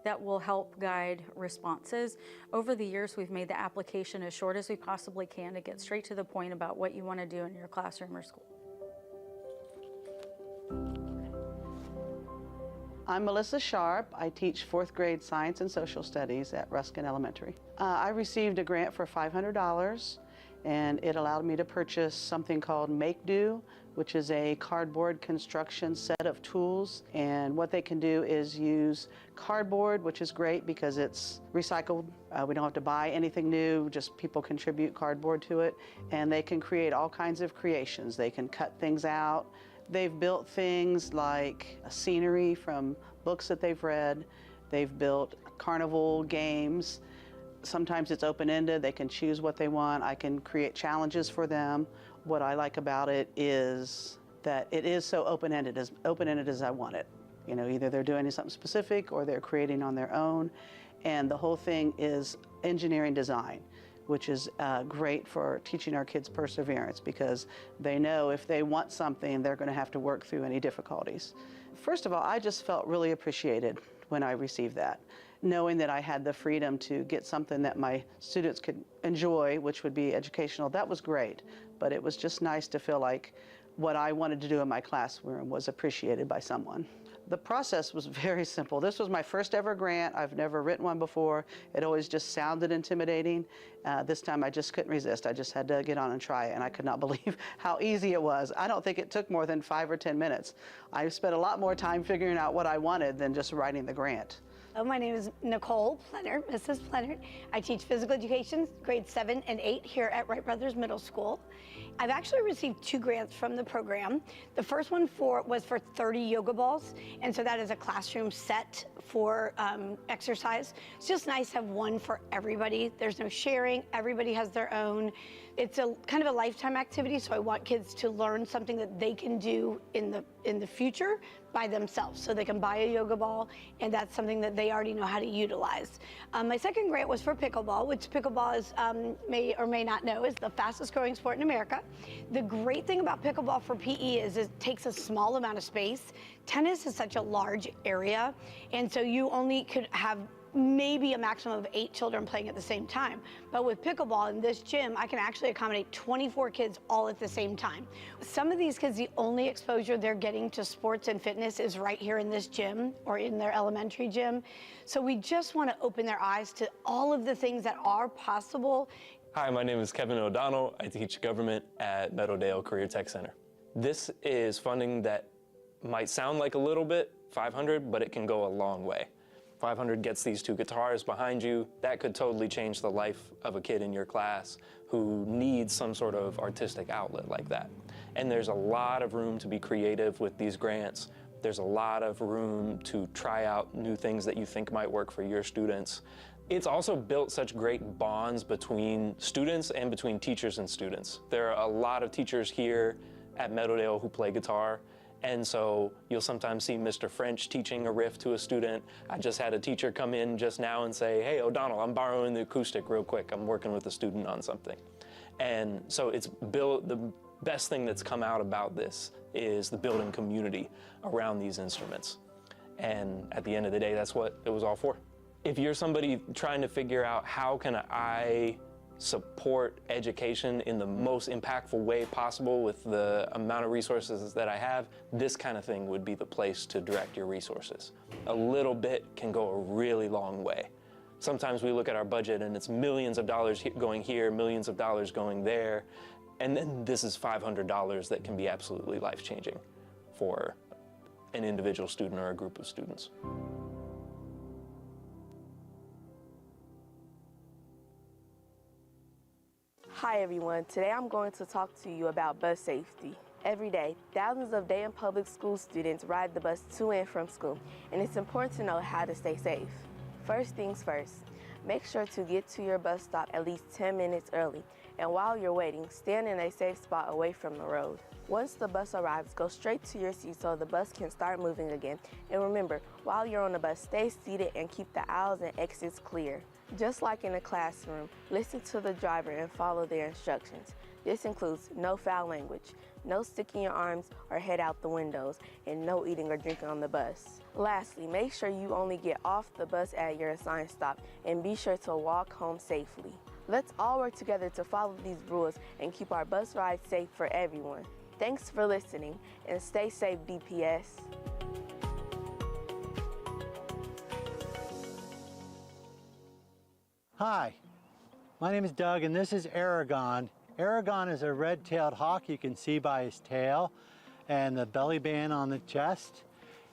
that will help guide responses. Over the years, we've made the application as short as we possibly can to get straight to the point about what you want to do in your classroom or school. I'm Melissa Sharp. I teach 4th grade science and social studies at Ruskin Elementary. I received a grant for $500, and it allowed me to purchase something called Make Do, which is a cardboard construction set of tools. And what they can do is use cardboard, which is great because it's recycled. We don't have to buy anything new, just people contribute cardboard to it. And they can create all kinds of creations. They can cut things out. They've built things like a scenery from books that they've read. They've built carnival games. Sometimes it's open-ended. They can choose what they want. I can create challenges for them. What I like about it is that it is so open-ended as I want it. You know, either they're doing something specific or they're creating on their own. And the whole thing is engineering design, which is great for teaching our kids perseverance because they know if they want something, they're going to have to work through any difficulties. First of all, I just felt really appreciated when I received that, knowing that I had the freedom to get something that my students could enjoy, which would be educational. That was great, but it was just nice to feel like what I wanted to do in my classroom was appreciated by someone. The process was very simple. This was my first ever grant. I've never written one before. It always just sounded intimidating. This time I just couldn't resist. I just had to get on and try it, and I could not believe how easy it was. I don't think it took more than 5 or 10 minutes. I spent a lot more time figuring out what I wanted than just writing the grant. My name is Nicole Plenner, Mrs. Plenner. I teach physical education, grades 7 and 8 here at Wright Brothers Middle School. I've actually received 2 grants from the program. The first one was for 30 yoga balls, and so that is a classroom set for exercise. It's just nice to have one for everybody. There's no sharing, everybody has their own. It's a kind of a lifetime activity, so I want kids to learn something that they can do in the future by themselves. So they can buy a yoga ball, and that's something that they already know how to utilize. My second grant was for pickleball, which pickleball is, may or may not know, is the fastest growing sport in America. The great thing about pickleball for PE is it takes a small amount of space. Tennis is such a large area, and so you only could have maybe a maximum of 8 children playing at the same time. But with pickleball in this gym, I can actually accommodate 24 kids all at the same time. Some of these kids, the only exposure they're getting to sports and fitness is right here in this gym or in their elementary gym. So we just want to open their eyes to all of the things that are possible. Hi, my name is Kevin O'Donnell. I teach government at Meadowdale Career Tech Center. This is funding that might sound like a little bit, $500, but it can go a long way. $500 gets these 2 guitars behind you. That could totally change the life of a kid in your class who needs some sort of artistic outlet like that. And there's a lot of room to be creative with these grants. There's a lot of room to try out new things that you think might work for your students. It's also built such great bonds between students and between teachers and students. There are a lot of teachers here at Meadowdale who play guitar. And so you'll sometimes see Mr. French teaching a riff to a student. I just had a teacher come in just now and say, hey, O'Donnell, I'm borrowing the acoustic real quick. I'm working with a student on something. And so it's built, the best thing that's come out about this is the building community around these instruments. And at the end of the day, that's what it was all for. If you're somebody trying to figure out how can I support education in the most impactful way possible with the amount of resources that I have, this kind of thing would be the place to direct your resources. A little bit can go a really long way. Sometimes we look at our budget and it's millions of dollars going here, millions of dollars going there, and then this is $500 that can be absolutely life-changing for an individual student or a group of students. Hi everyone, today I'm going to talk to you about bus safety. Every day, thousands of Dayton Public School students ride the bus to and from school, and it's important to know how to stay safe. First things first, make sure to get to your bus stop at least 10 minutes early, and while you're waiting, stand in a safe spot away from the road. Once the bus arrives, go straight to your seat so the bus can start moving again. And remember, while you're on the bus, stay seated and keep the aisles and exits clear. Just like in a classroom, listen to the driver and follow their instructions. This includes no foul language, no sticking your arms or head out the windows, and no eating or drinking on the bus. Lastly, make sure you only get off the bus at your assigned stop and be sure to walk home safely. Let's all work together to follow these rules and keep our bus rides safe for everyone. Thanks for listening, and stay safe, DPS. Hi, my name is Doug, and this is Aragon. Aragon is a red-tailed hawk you can see by his tail and the belly band on the chest.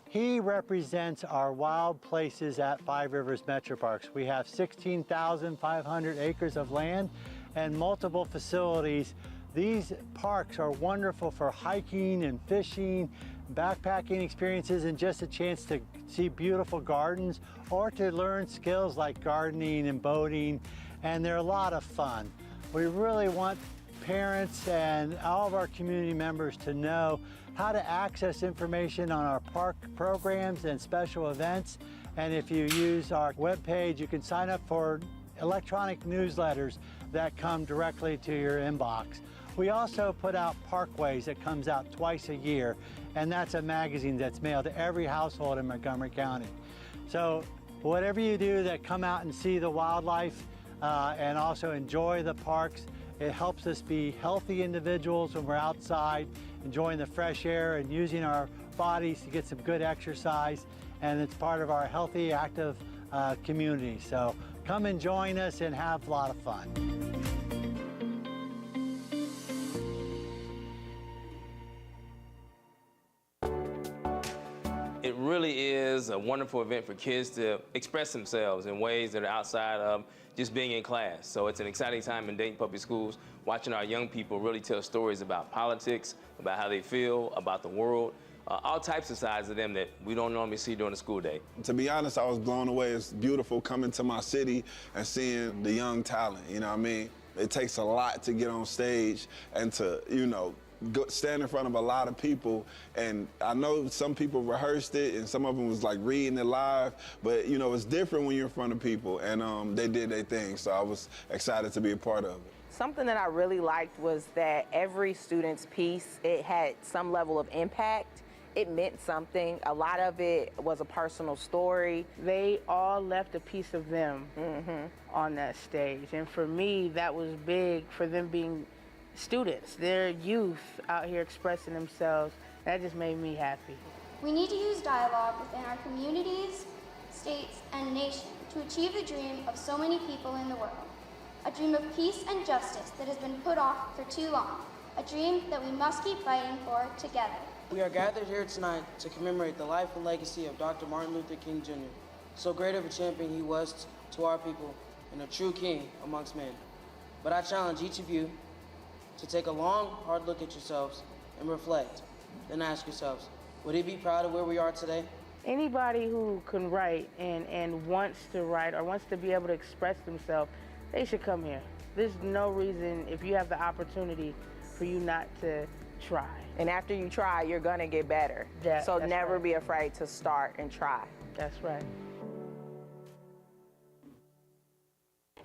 He represents our wild places at Five Rivers Metro Parks. We have 16,500 acres of land and multiple facilities. These parks are wonderful for hiking and fishing, backpacking experiences, and just a chance to see beautiful gardens or to learn skills like gardening and boating, and they're a lot of fun. We really want parents and all of our community members to know how to access information on our park programs and special events. And if you use our webpage, you can sign up for electronic newsletters that come directly to your inbox. We also put out Parkways that comes out twice a year, and that's a magazine that's mailed to every household in Montgomery County. So whatever you do that come out and see the wildlife and also enjoy the parks, it helps us be healthy individuals when we're outside, enjoying the fresh air and using our bodies to get some good exercise, and it's part of our healthy, active community. So come and join us and have a lot of fun. It really is a wonderful event for kids to express themselves in ways that are outside of just being in class. So it's an exciting time in Dayton Public Schools, watching our young people really tell stories about politics, about how they feel, about the world, all types of sides of them that we don't normally see during the school day. To be honest, I was blown away. It's beautiful coming to my city and seeing the young talent, you know what I mean? It takes a lot to get on stage and to, you know, stand in front of a lot of people, and I know some people rehearsed it and some of them was like reading it live, but you know, it's different when you're in front of people, and they did their thing, so I was excited to be a part of it. Something that I really liked was that every student's piece, it had some level of impact, it meant something. A lot of it was a personal story. They all left a piece of them on that stage. And for me, that was big for them being students. They're youth out here expressing themselves. That just made me happy. We need to use dialogue within our communities, states, and nation to achieve the dream of so many people in the world. A dream of peace and justice that has been put off for too long. A dream that we must keep fighting for together. We are gathered here tonight to commemorate the life and legacy of Dr. Martin Luther King Jr. So great of a champion he was to our people and a true king amongst men. But I challenge each of you to take a long, hard look at yourselves and reflect. Then ask yourselves, would he be proud of where we are today? Anybody who can write and wants to write or wants to be able to express themselves, they should come here. There's no reason, if you have the opportunity, for you not to try. And after you try, you're gonna get better. So never be afraid to start and try. That's right.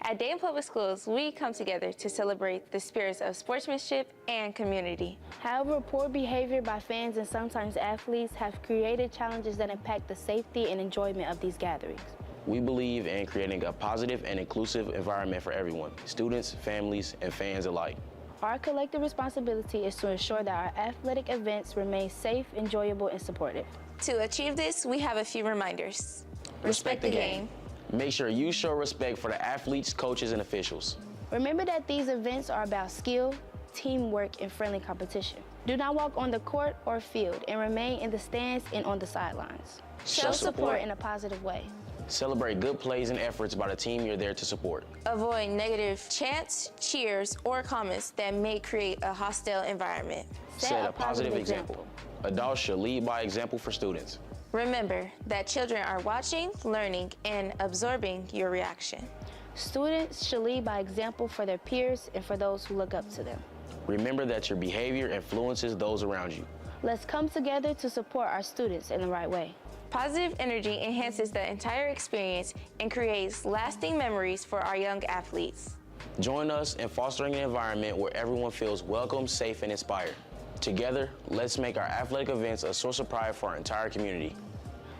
At Dayton Public Schools, we come together to celebrate the spirits of sportsmanship and community. However, poor behavior by fans and sometimes athletes have created challenges that impact the safety and enjoyment of these gatherings. We believe in creating a positive and inclusive environment for everyone, students, families, and fans alike. Our collective responsibility is to ensure that our athletic events remain safe, enjoyable, and supportive. To achieve this, we have a few reminders. Respect the game. Make sure you show respect for the athletes, coaches, and officials. Remember that these events are about skill, teamwork, and friendly competition. Do not walk on the court or field and remain in the stands and on the sidelines. Show support in a positive way. Celebrate good plays and efforts by the team you're there to support. Avoid negative chants, cheers, or comments that may create a hostile environment. Set a positive example. Adults should lead by example for students. Remember that children are watching, learning, and absorbing your reaction. Students should lead by example for their peers and for those who look up to them. Remember that your behavior influences those around you. Let's come together to support our students in the right way. Positive energy enhances the entire experience and creates lasting memories for our young athletes. Join us in fostering an environment where everyone feels welcome, safe, and inspired. Together, let's make our athletic events a source of pride for our entire community.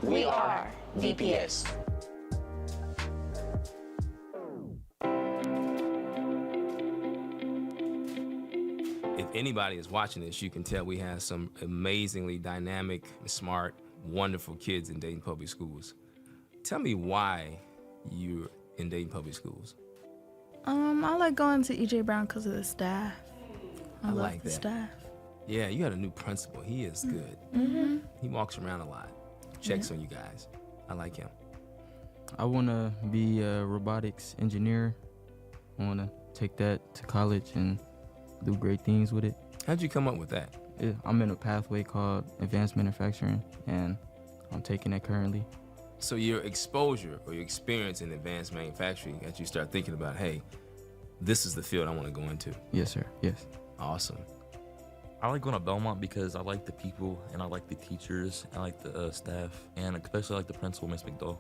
We are DPS. If anybody is watching this, you can tell we have some amazingly dynamic, smart, wonderful kids in Dayton Public Schools. Tell me why you're in Dayton Public Schools. I like going to E.J. Brown because of the staff. I love like the that. staff. Yeah, you got a new principal. He is good. Mm-hmm. He walks around a lot, checks on you guys. I like him. I want to be a robotics engineer. I want to take that to college and do great things with it. How'd you come up with that? I'm in a pathway called advanced manufacturing, and I'm taking that currently. So your exposure or your experience in advanced manufacturing got you start thinking about, hey, this is the field I want to go into. Yes, sir. Yes. Awesome. I like going to Belmont because I like the people and I like the teachers, I like the staff, and especially like the principal, Miss McDowell.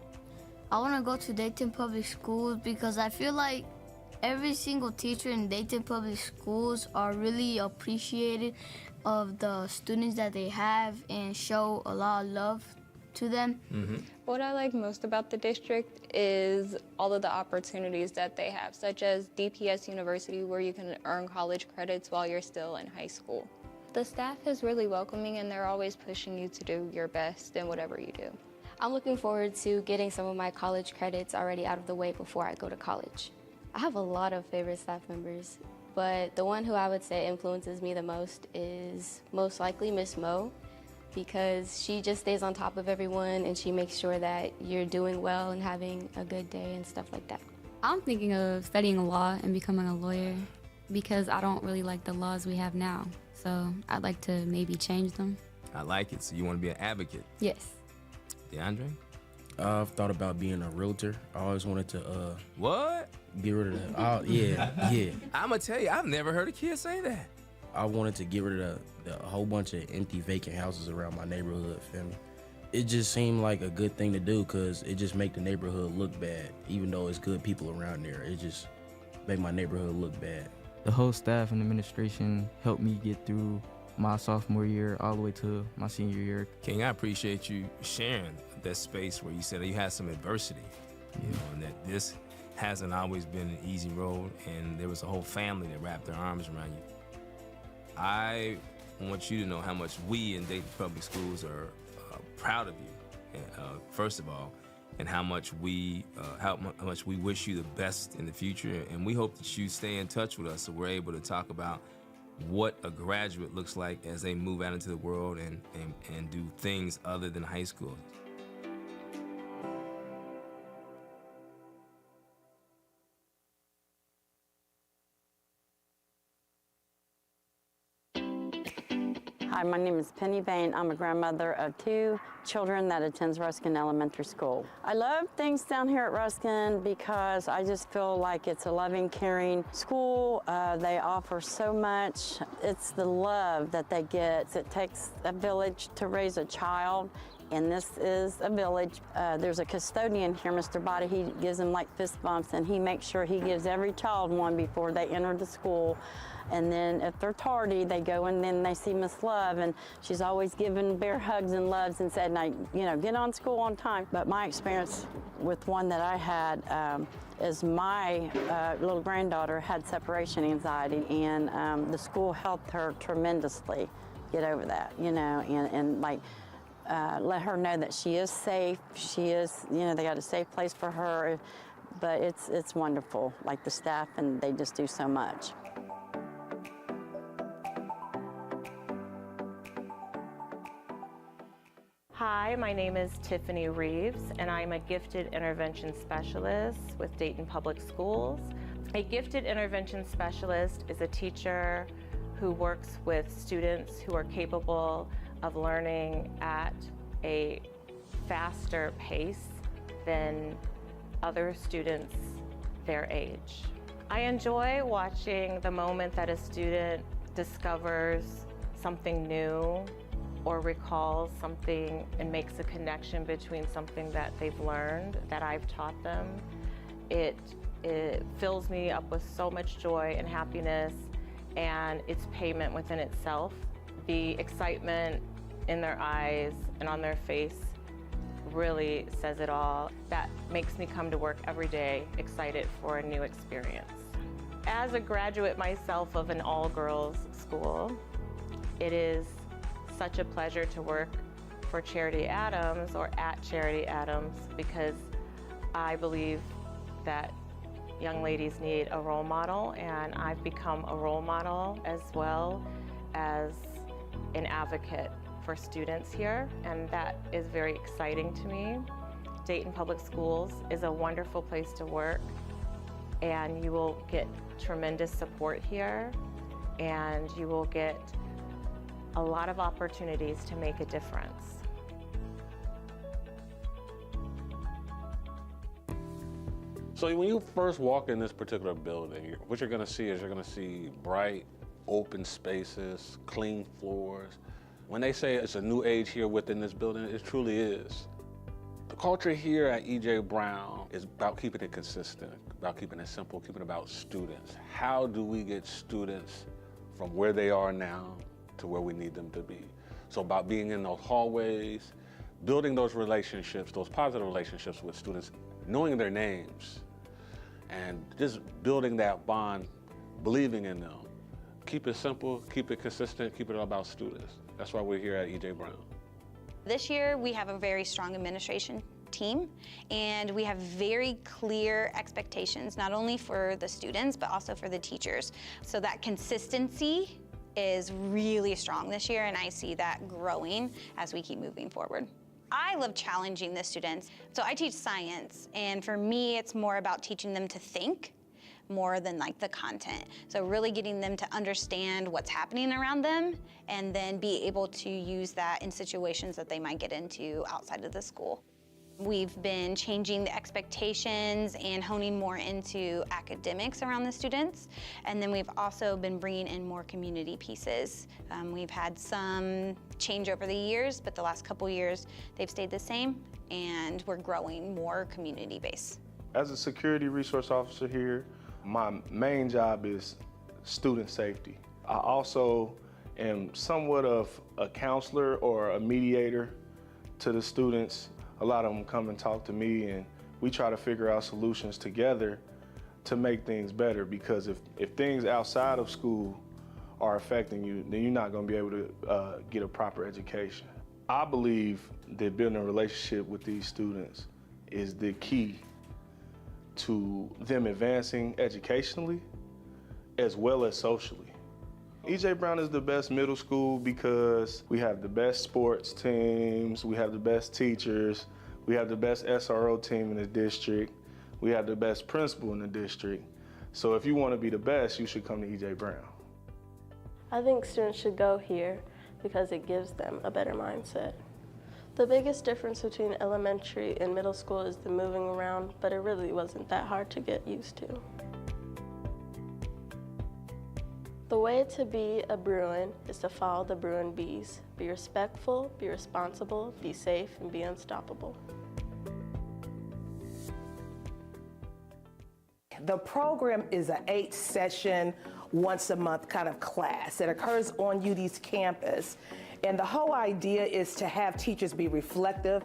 I want to go to Dayton Public Schools because I feel like every single teacher in Dayton Public Schools are really appreciated of the students that they have and show a lot of love to them. Mm-hmm. What I like most about the district is all of the opportunities that they have, such as DPS University, where you can earn college credits while you're still in high school. The staff is really welcoming and they're always pushing you to do your best in whatever you do. I'm looking forward to getting some of my college credits already out of the way before I go to college. I have a lot of favorite staff members, but the one who I would say influences me the most is most likely Miss Mo, because she just stays on top of everyone and she makes sure that you're doing well and having a good day and stuff like that. I'm thinking of studying law and becoming a lawyer because I don't really like the laws we have now. So I'd like to maybe change them. I like it. So you want to be an advocate? Yes. DeAndre? I've thought about being a realtor. I always wanted to what? Get rid of that. Yeah. I'm gonna tell you, I've never heard a kid say that. I wanted to get rid of the whole bunch of empty vacant houses around my neighborhood, feel me? It just seemed like a good thing to do because it just make the neighborhood look bad. Even though it's good people around there, it just make my neighborhood look bad. The whole staff and administration helped me get through my sophomore year all the way to my senior year. King, I appreciate you sharing that space where you said that you had some adversity, you know, and that this hasn't always been an easy road, and there was a whole family that wrapped their arms around you. I want you to know how much we in Dayton Public Schools are proud of you, first of all, and how much we wish you the best in the future. And we hope that you stay in touch with us so we're able to talk about what a graduate looks like as they move out into the world and do things other than high school. Hi, my name is Penny Bain. I'm a grandmother of 2 children that attends Ruskin Elementary School. I love things down here at Ruskin because I just feel like it's a loving, caring school. They offer so much. It's the love that they get. It takes a village to raise a child, and this is a village. There's a custodian here, Mr. Body. He gives them like fist bumps, and he makes sure he gives every child one before they enter the school. And then if they're tardy, they go and then they see Miss Love, and she's always giving bear hugs and loves and said, "Now, you know, get on school on time." But my experience with one that I had is my little granddaughter had separation anxiety, and the school helped her tremendously get over that, you know, and like let her know that she is safe. She is, you know, they got a safe place for her, but it's wonderful, like the staff, and they just do so much. Hi, my name is Tiffany Reeves, and I'm a gifted intervention specialist with Dayton Public Schools. A gifted intervention specialist is a teacher who works with students who are capable of learning at a faster pace than other students their age. I enjoy watching the moment that a student discovers something new or recalls something and makes a connection between something that they've learned that I've taught them. It fills me up with so much joy and happiness, and it's payment within itself. The excitement in their eyes and on their face really says it all. That makes me come to work every day excited for a new experience. As a graduate myself of an all-girls school, it is such a pleasure to work for Charity Adams or at Charity Adams, because I believe that young ladies need a role model, and I've become a role model as well as an advocate for students here, and that is very exciting to me. Dayton Public Schools is a wonderful place to work, and you will get tremendous support here, and you will get a lot of opportunities to make a difference. So when you first walk in this particular building, what you're gonna see is you're gonna see bright, open spaces, clean floors. When they say it's a new age here within this building, it truly is. The culture here at E.J. Brown is about keeping it consistent, about keeping it simple, keeping it about students. How do we get students from where they are now to where we need them to be? So about being in those hallways, building those relationships, those positive relationships with students, knowing their names, and just building that bond, believing in them. Keep it simple, keep it consistent, keep it all about students. That's why we're here at E.J. Brown. This year, we have a very strong administration team, and we have very clear expectations, not only for the students, but also for the teachers. So that consistency is really strong this year, and I see that growing as we keep moving forward. I love challenging the students. So I teach science, and for me, it's more about teaching them to think more than like the content. So really getting them to understand what's happening around them, and then be able to use that in situations that they might get into outside of the school. We've been changing the expectations and honing more into academics around the students. And then we've also been bringing in more community pieces. We've had some change over the years, but the last couple years, they've stayed the same, and we're growing more community base. As a security resource officer here, my main job is student safety. I also am somewhat of a counselor or a mediator to the students. A lot of them come and talk to me, and we try to figure out solutions together to make things better, because if things outside of school are affecting you, then you're not going to be able to get a proper education. I believe that building a relationship with these students is the key to them advancing educationally as well as socially. E.J. Brown is the best middle school because we have the best sports teams, we have the best teachers, we have the best SRO team in the district, we have the best principal in the district. So if you want to be the best, you should come to E.J. Brown. I think students should go here because it gives them a better mindset. The biggest difference between elementary and middle school is the moving around, but it really wasn't that hard to get used to. The way to be a Bruin is to follow the Bruin B's. Be respectful, be responsible, be safe, and be unstoppable. The program is an 8-session, once-a-month kind of class that occurs on UD's campus. And the whole idea is to have teachers be reflective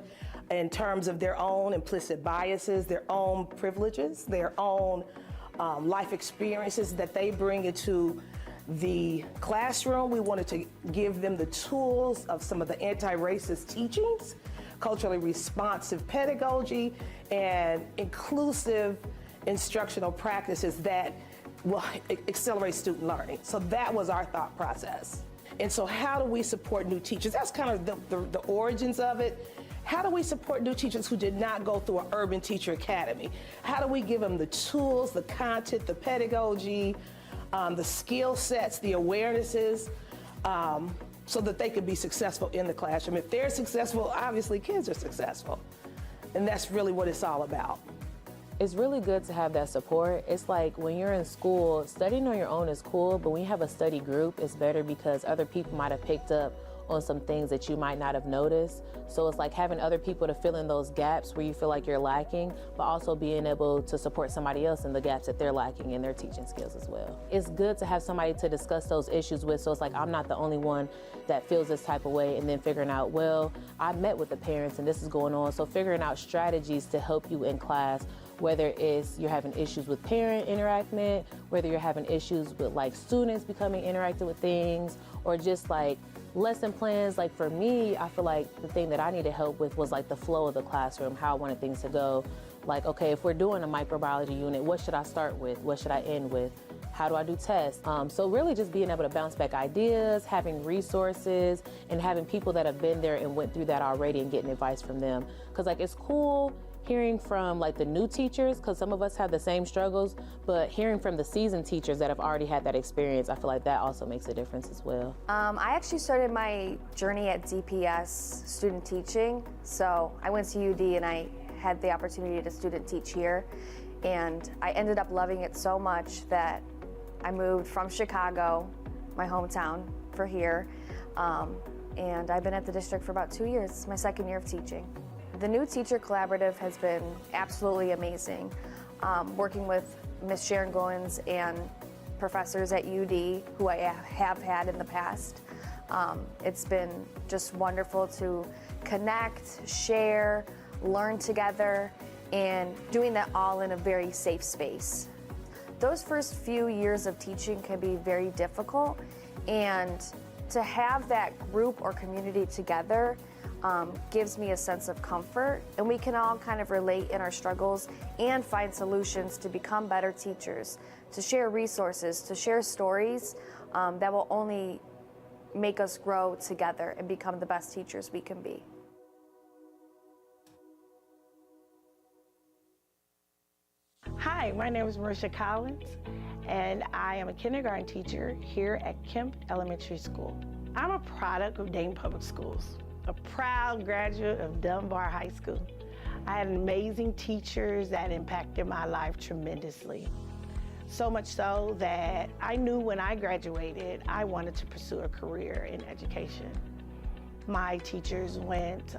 in terms of their own implicit biases, their own privileges, their own life experiences that they bring into the classroom. We wanted to give them the tools of some of the anti-racist teachings, culturally responsive pedagogy, and inclusive instructional practices that will accelerate student learning. So that was our thought process. And so how do we support new teachers? That's kind of the origins of it. How do we support new teachers who did not go through an Urban Teacher Academy? How do we give them the tools, the content, the pedagogy, the skill sets, the awarenesses, so that they could be successful in the classroom? If they're successful, obviously kids are successful. And that's really what it's all about. It's really good to have that support. It's like when you're in school, studying on your own is cool, but when you have a study group, it's better because other people might have picked up on some things that you might not have noticed. So it's like having other people to fill in those gaps where you feel like you're lacking, but also being able to support somebody else in the gaps that they're lacking in their teaching skills as well. It's good to have somebody to discuss those issues with, so it's like I'm not the only one that feels this type of way, and then figuring out, well, I met with the parents and this is going on, so figuring out strategies to help you in class, whether it's you're having issues with parent interaction, whether you're having issues with like students becoming interactive with things, or just like lesson plans. Like for me, I feel like the thing that I needed help with was like the flow of the classroom, how I wanted things to go. Like, okay, if we're doing a microbiology unit, what should I start with? What should I end with? How do I do tests? So really just being able to bounce back ideas, having resources, and having people that have been there and went through that already and getting advice from them. Because like it's cool hearing from like the new teachers, because some of us have the same struggles, but hearing from the seasoned teachers that have already had that experience, I feel like that also makes a difference as well. I actually started my journey at DPS student teaching. So I went to UD and I had the opportunity to student teach here. And I ended up loving it so much that I moved from Chicago, my hometown, for here. And I've been at the district for about 2 years. It's my second year of teaching. The New Teacher Collaborative has been absolutely amazing. Working with Ms. Sharon Goins and professors at UD who I have had in the past. It's been just wonderful to connect, share, learn together, and doing that all in a very safe space. Those first few years of teaching can be very difficult, and to have that group or community together gives me a sense of comfort, and we can all kind of relate in our struggles and find solutions to become better teachers, to share resources, to share stories that will only make us grow together and become the best teachers we can be. Hi, my name is Marisha Collins, and I am a kindergarten teacher here at Kemp Elementary School. I'm a product of Dayton Public Schools, a proud graduate of Dunbar High School. I had amazing teachers that impacted my life tremendously. So much so that I knew when I graduated, I wanted to pursue a career in education. My teachers went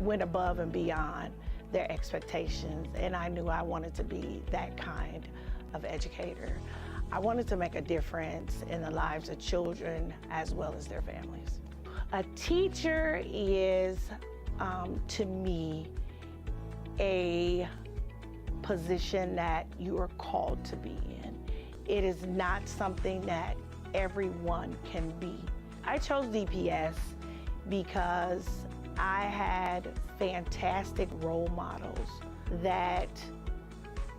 above and beyond their expectations, and I knew I wanted to be that kind of educator. I wanted to make a difference in the lives of children as well as their families. A teacher is, to me, a position that you are called to be in. It is not something that everyone can be. I chose DPS because I had fantastic role models that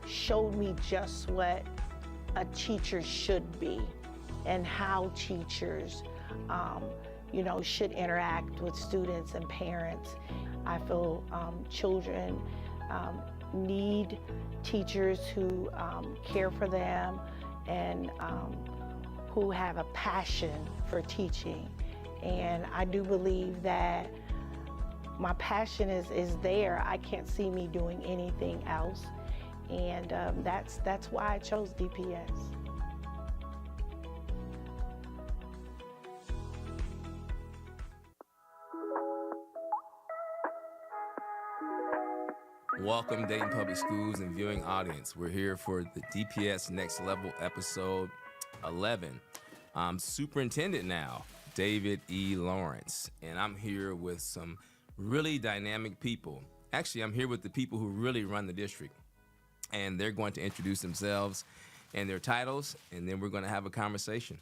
showed me just what a teacher should be and how teachers should interact with students and parents. I feel children need teachers who care for them and who have a passion for teaching. And I do believe that my passion is there. I can't see me doing anything else. And that's why I chose DPS. Welcome, Dayton Public Schools and viewing audience. We're here for the DPS Next Level episode 11. I'm superintendent now, David E. Lawrence, and I'm here with some really dynamic people. Actually, I'm here with the people who really run the district, and they're going to introduce themselves and their titles, and then we're going to have a conversation.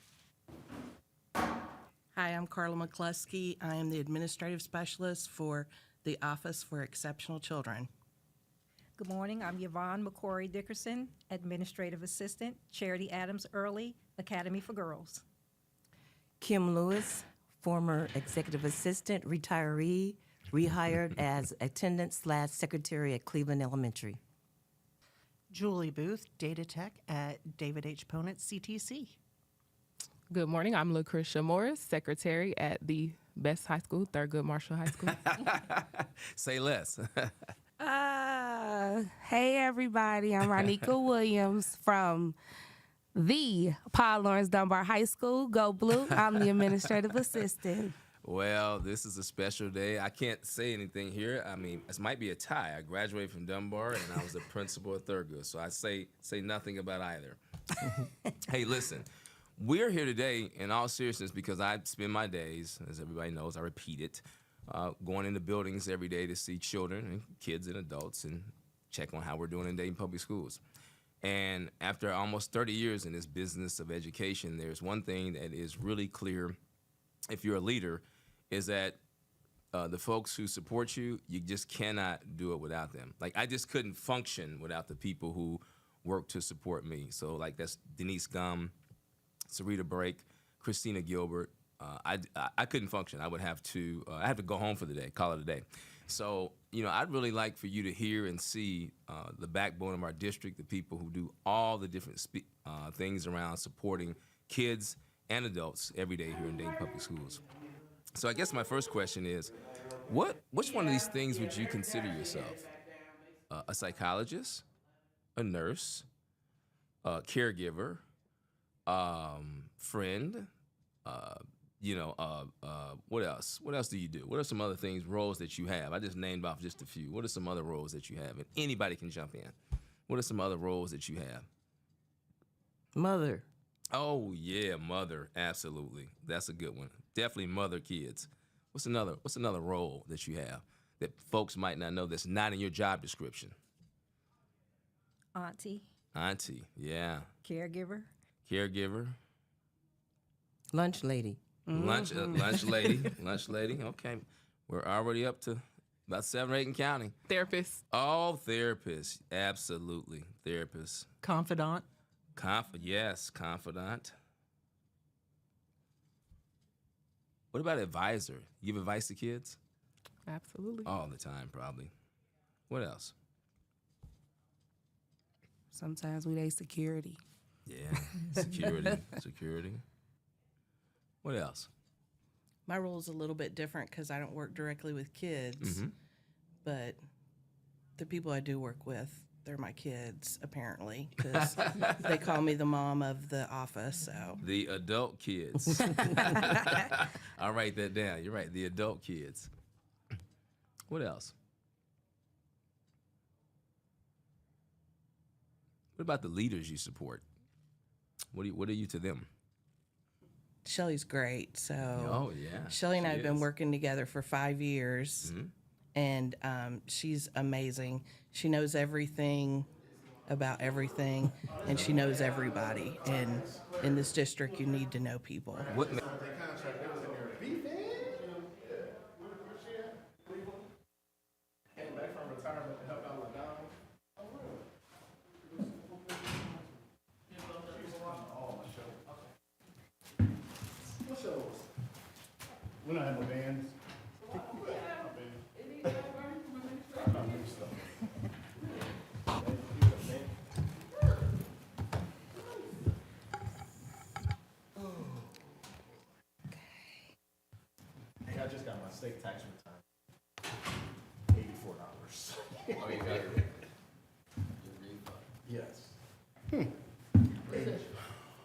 Hi, I'm Carla McCluskey. I am the administrative specialist for the Office for Exceptional Children. Good morning. I'm Yvonne McCory Dickerson, Administrative Assistant, Charity Adams Early, Academy for Girls. Kim Lewis, former Executive Assistant, retiree, rehired as Attendant/Secretary at Cleveland Elementary. Julie Booth, Data Tech at David H. Ponit CTC. Good morning. I'm Lucretia Morris, Secretary at the best high school, Thurgood Marshall High School. Say less. Hey, everybody. I'm Ronika Williams from the Paul Laurence Dunbar High School. Go Blue. I'm the administrative assistant. Well, this is a special day. I can't say anything here. I mean, this might be a tie. I graduated from Dunbar, and I was the principal at Thurgood, so I say nothing about either. Hey, listen, we're here today in all seriousness because I spend my days, as everybody knows, I repeat it, going into buildings every day to see children and kids and adults and check on how we're doing in Dayton Public Schools. And after almost 30 years in this business of education, there's one thing that is really clear if you're a leader, is that the folks who support you, you just cannot do it without them. Like, I just couldn't function without the people who work to support me. So, like, that's Denise Gum, Sarita Brake, Christina Gilbert. I couldn't function. I would have to, I have to go home for the day, call it a day. So, I'd really like for you to hear and see the backbone of our district, the people who do all the different things around supporting kids and adults every day here in Dayton Public Schools. So I guess my first question is, which one of these things would you consider yourself? A psychologist, a nurse, a caregiver, friend, what else? What else do you do? What are some other things, roles that you have? I just named off just a few. What are some other roles that you have? And anybody can jump in. What are some other roles that you have? Mother. Oh yeah, mother, absolutely. That's a good one. Definitely mother kids. What's another role that you have that folks might not know that's not in your job description? Auntie. Auntie, yeah. Caregiver. Caregiver. Lunch lady. Lunch lady. Okay. We're already up to about 7 or 8 and counting. Therapist. Oh, therapist. Absolutely. Therapist. Confidant. Yes, confidant. What about advisor? You give advice to kids? Absolutely. All the time, probably. What else? Sometimes we need security. Yeah, security. What else? My role is a little bit different because I don't work directly with kids, but the people I do work with, they're my kids, apparently, because they call me the mom of the office, so. The adult kids. I'll write that down. You're right, the adult kids. What else? What about the leaders you support? What are you to them? Shelly's great. So, Oh, yeah, Shelly and I she have been is. working together for 5 years, and she's amazing. She knows everything about everything, and she knows everybody. And in this district, you need to know people. What? We don't have no bands. Hey, I just got my state tax return. $84. Oh, you got it. Yes.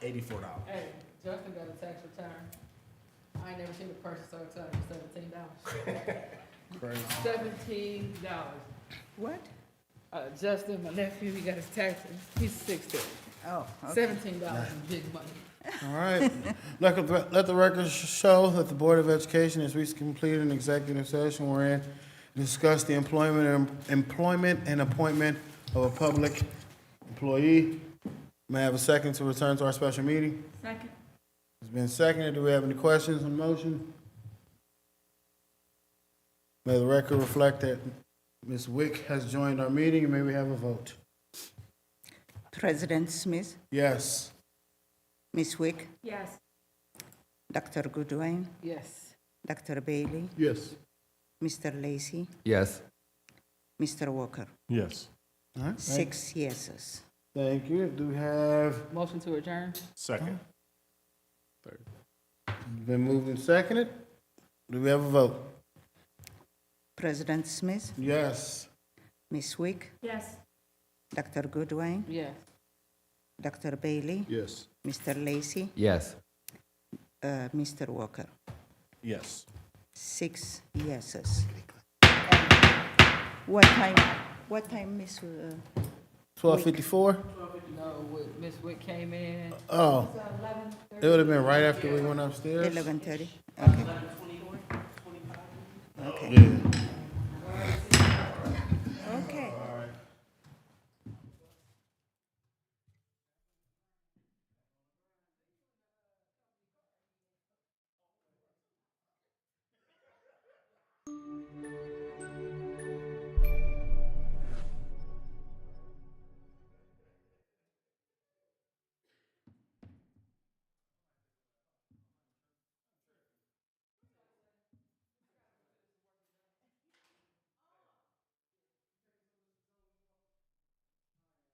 $84. Hey, Justin got a tax return. I ain't never seen a person serve time for $17. Crazy. $17. What? Justin, my nephew, he got his taxes. He's 16. Oh, okay. $17 is big money. All right. Let the record show that the Board of Education has recently completed an executive session wherein to discuss the employment and appointment of a public employee. May I have a second to return to our special meeting? Second. It's been seconded. Do we have any questions on the motion? May the record reflect that Ms. Wick has joined our meeting, and may we have a vote? President Smith, Yes. Ms. Wick, Yes. Dr. Goodwin, Yes. Dr. Bailey, Yes. Mr. Lacey, Yes. Mr. Walker. Yes. All right. 6 yeses. Thank you. Do we have? Motion to adjourn? Second. Been moved and seconded. Do we have a vote? President Smith, Yes. Ms. Wick, Yes. Dr. Goodwin, Yes. Dr. Bailey, Yes. Mr. Lacey, Yes. Mr. Walker. Yes. 6 yeses. What time, Ms. 12:54? No, Miss Wick came in. Oh. It would have been right after we went upstairs. 11:30? Okay.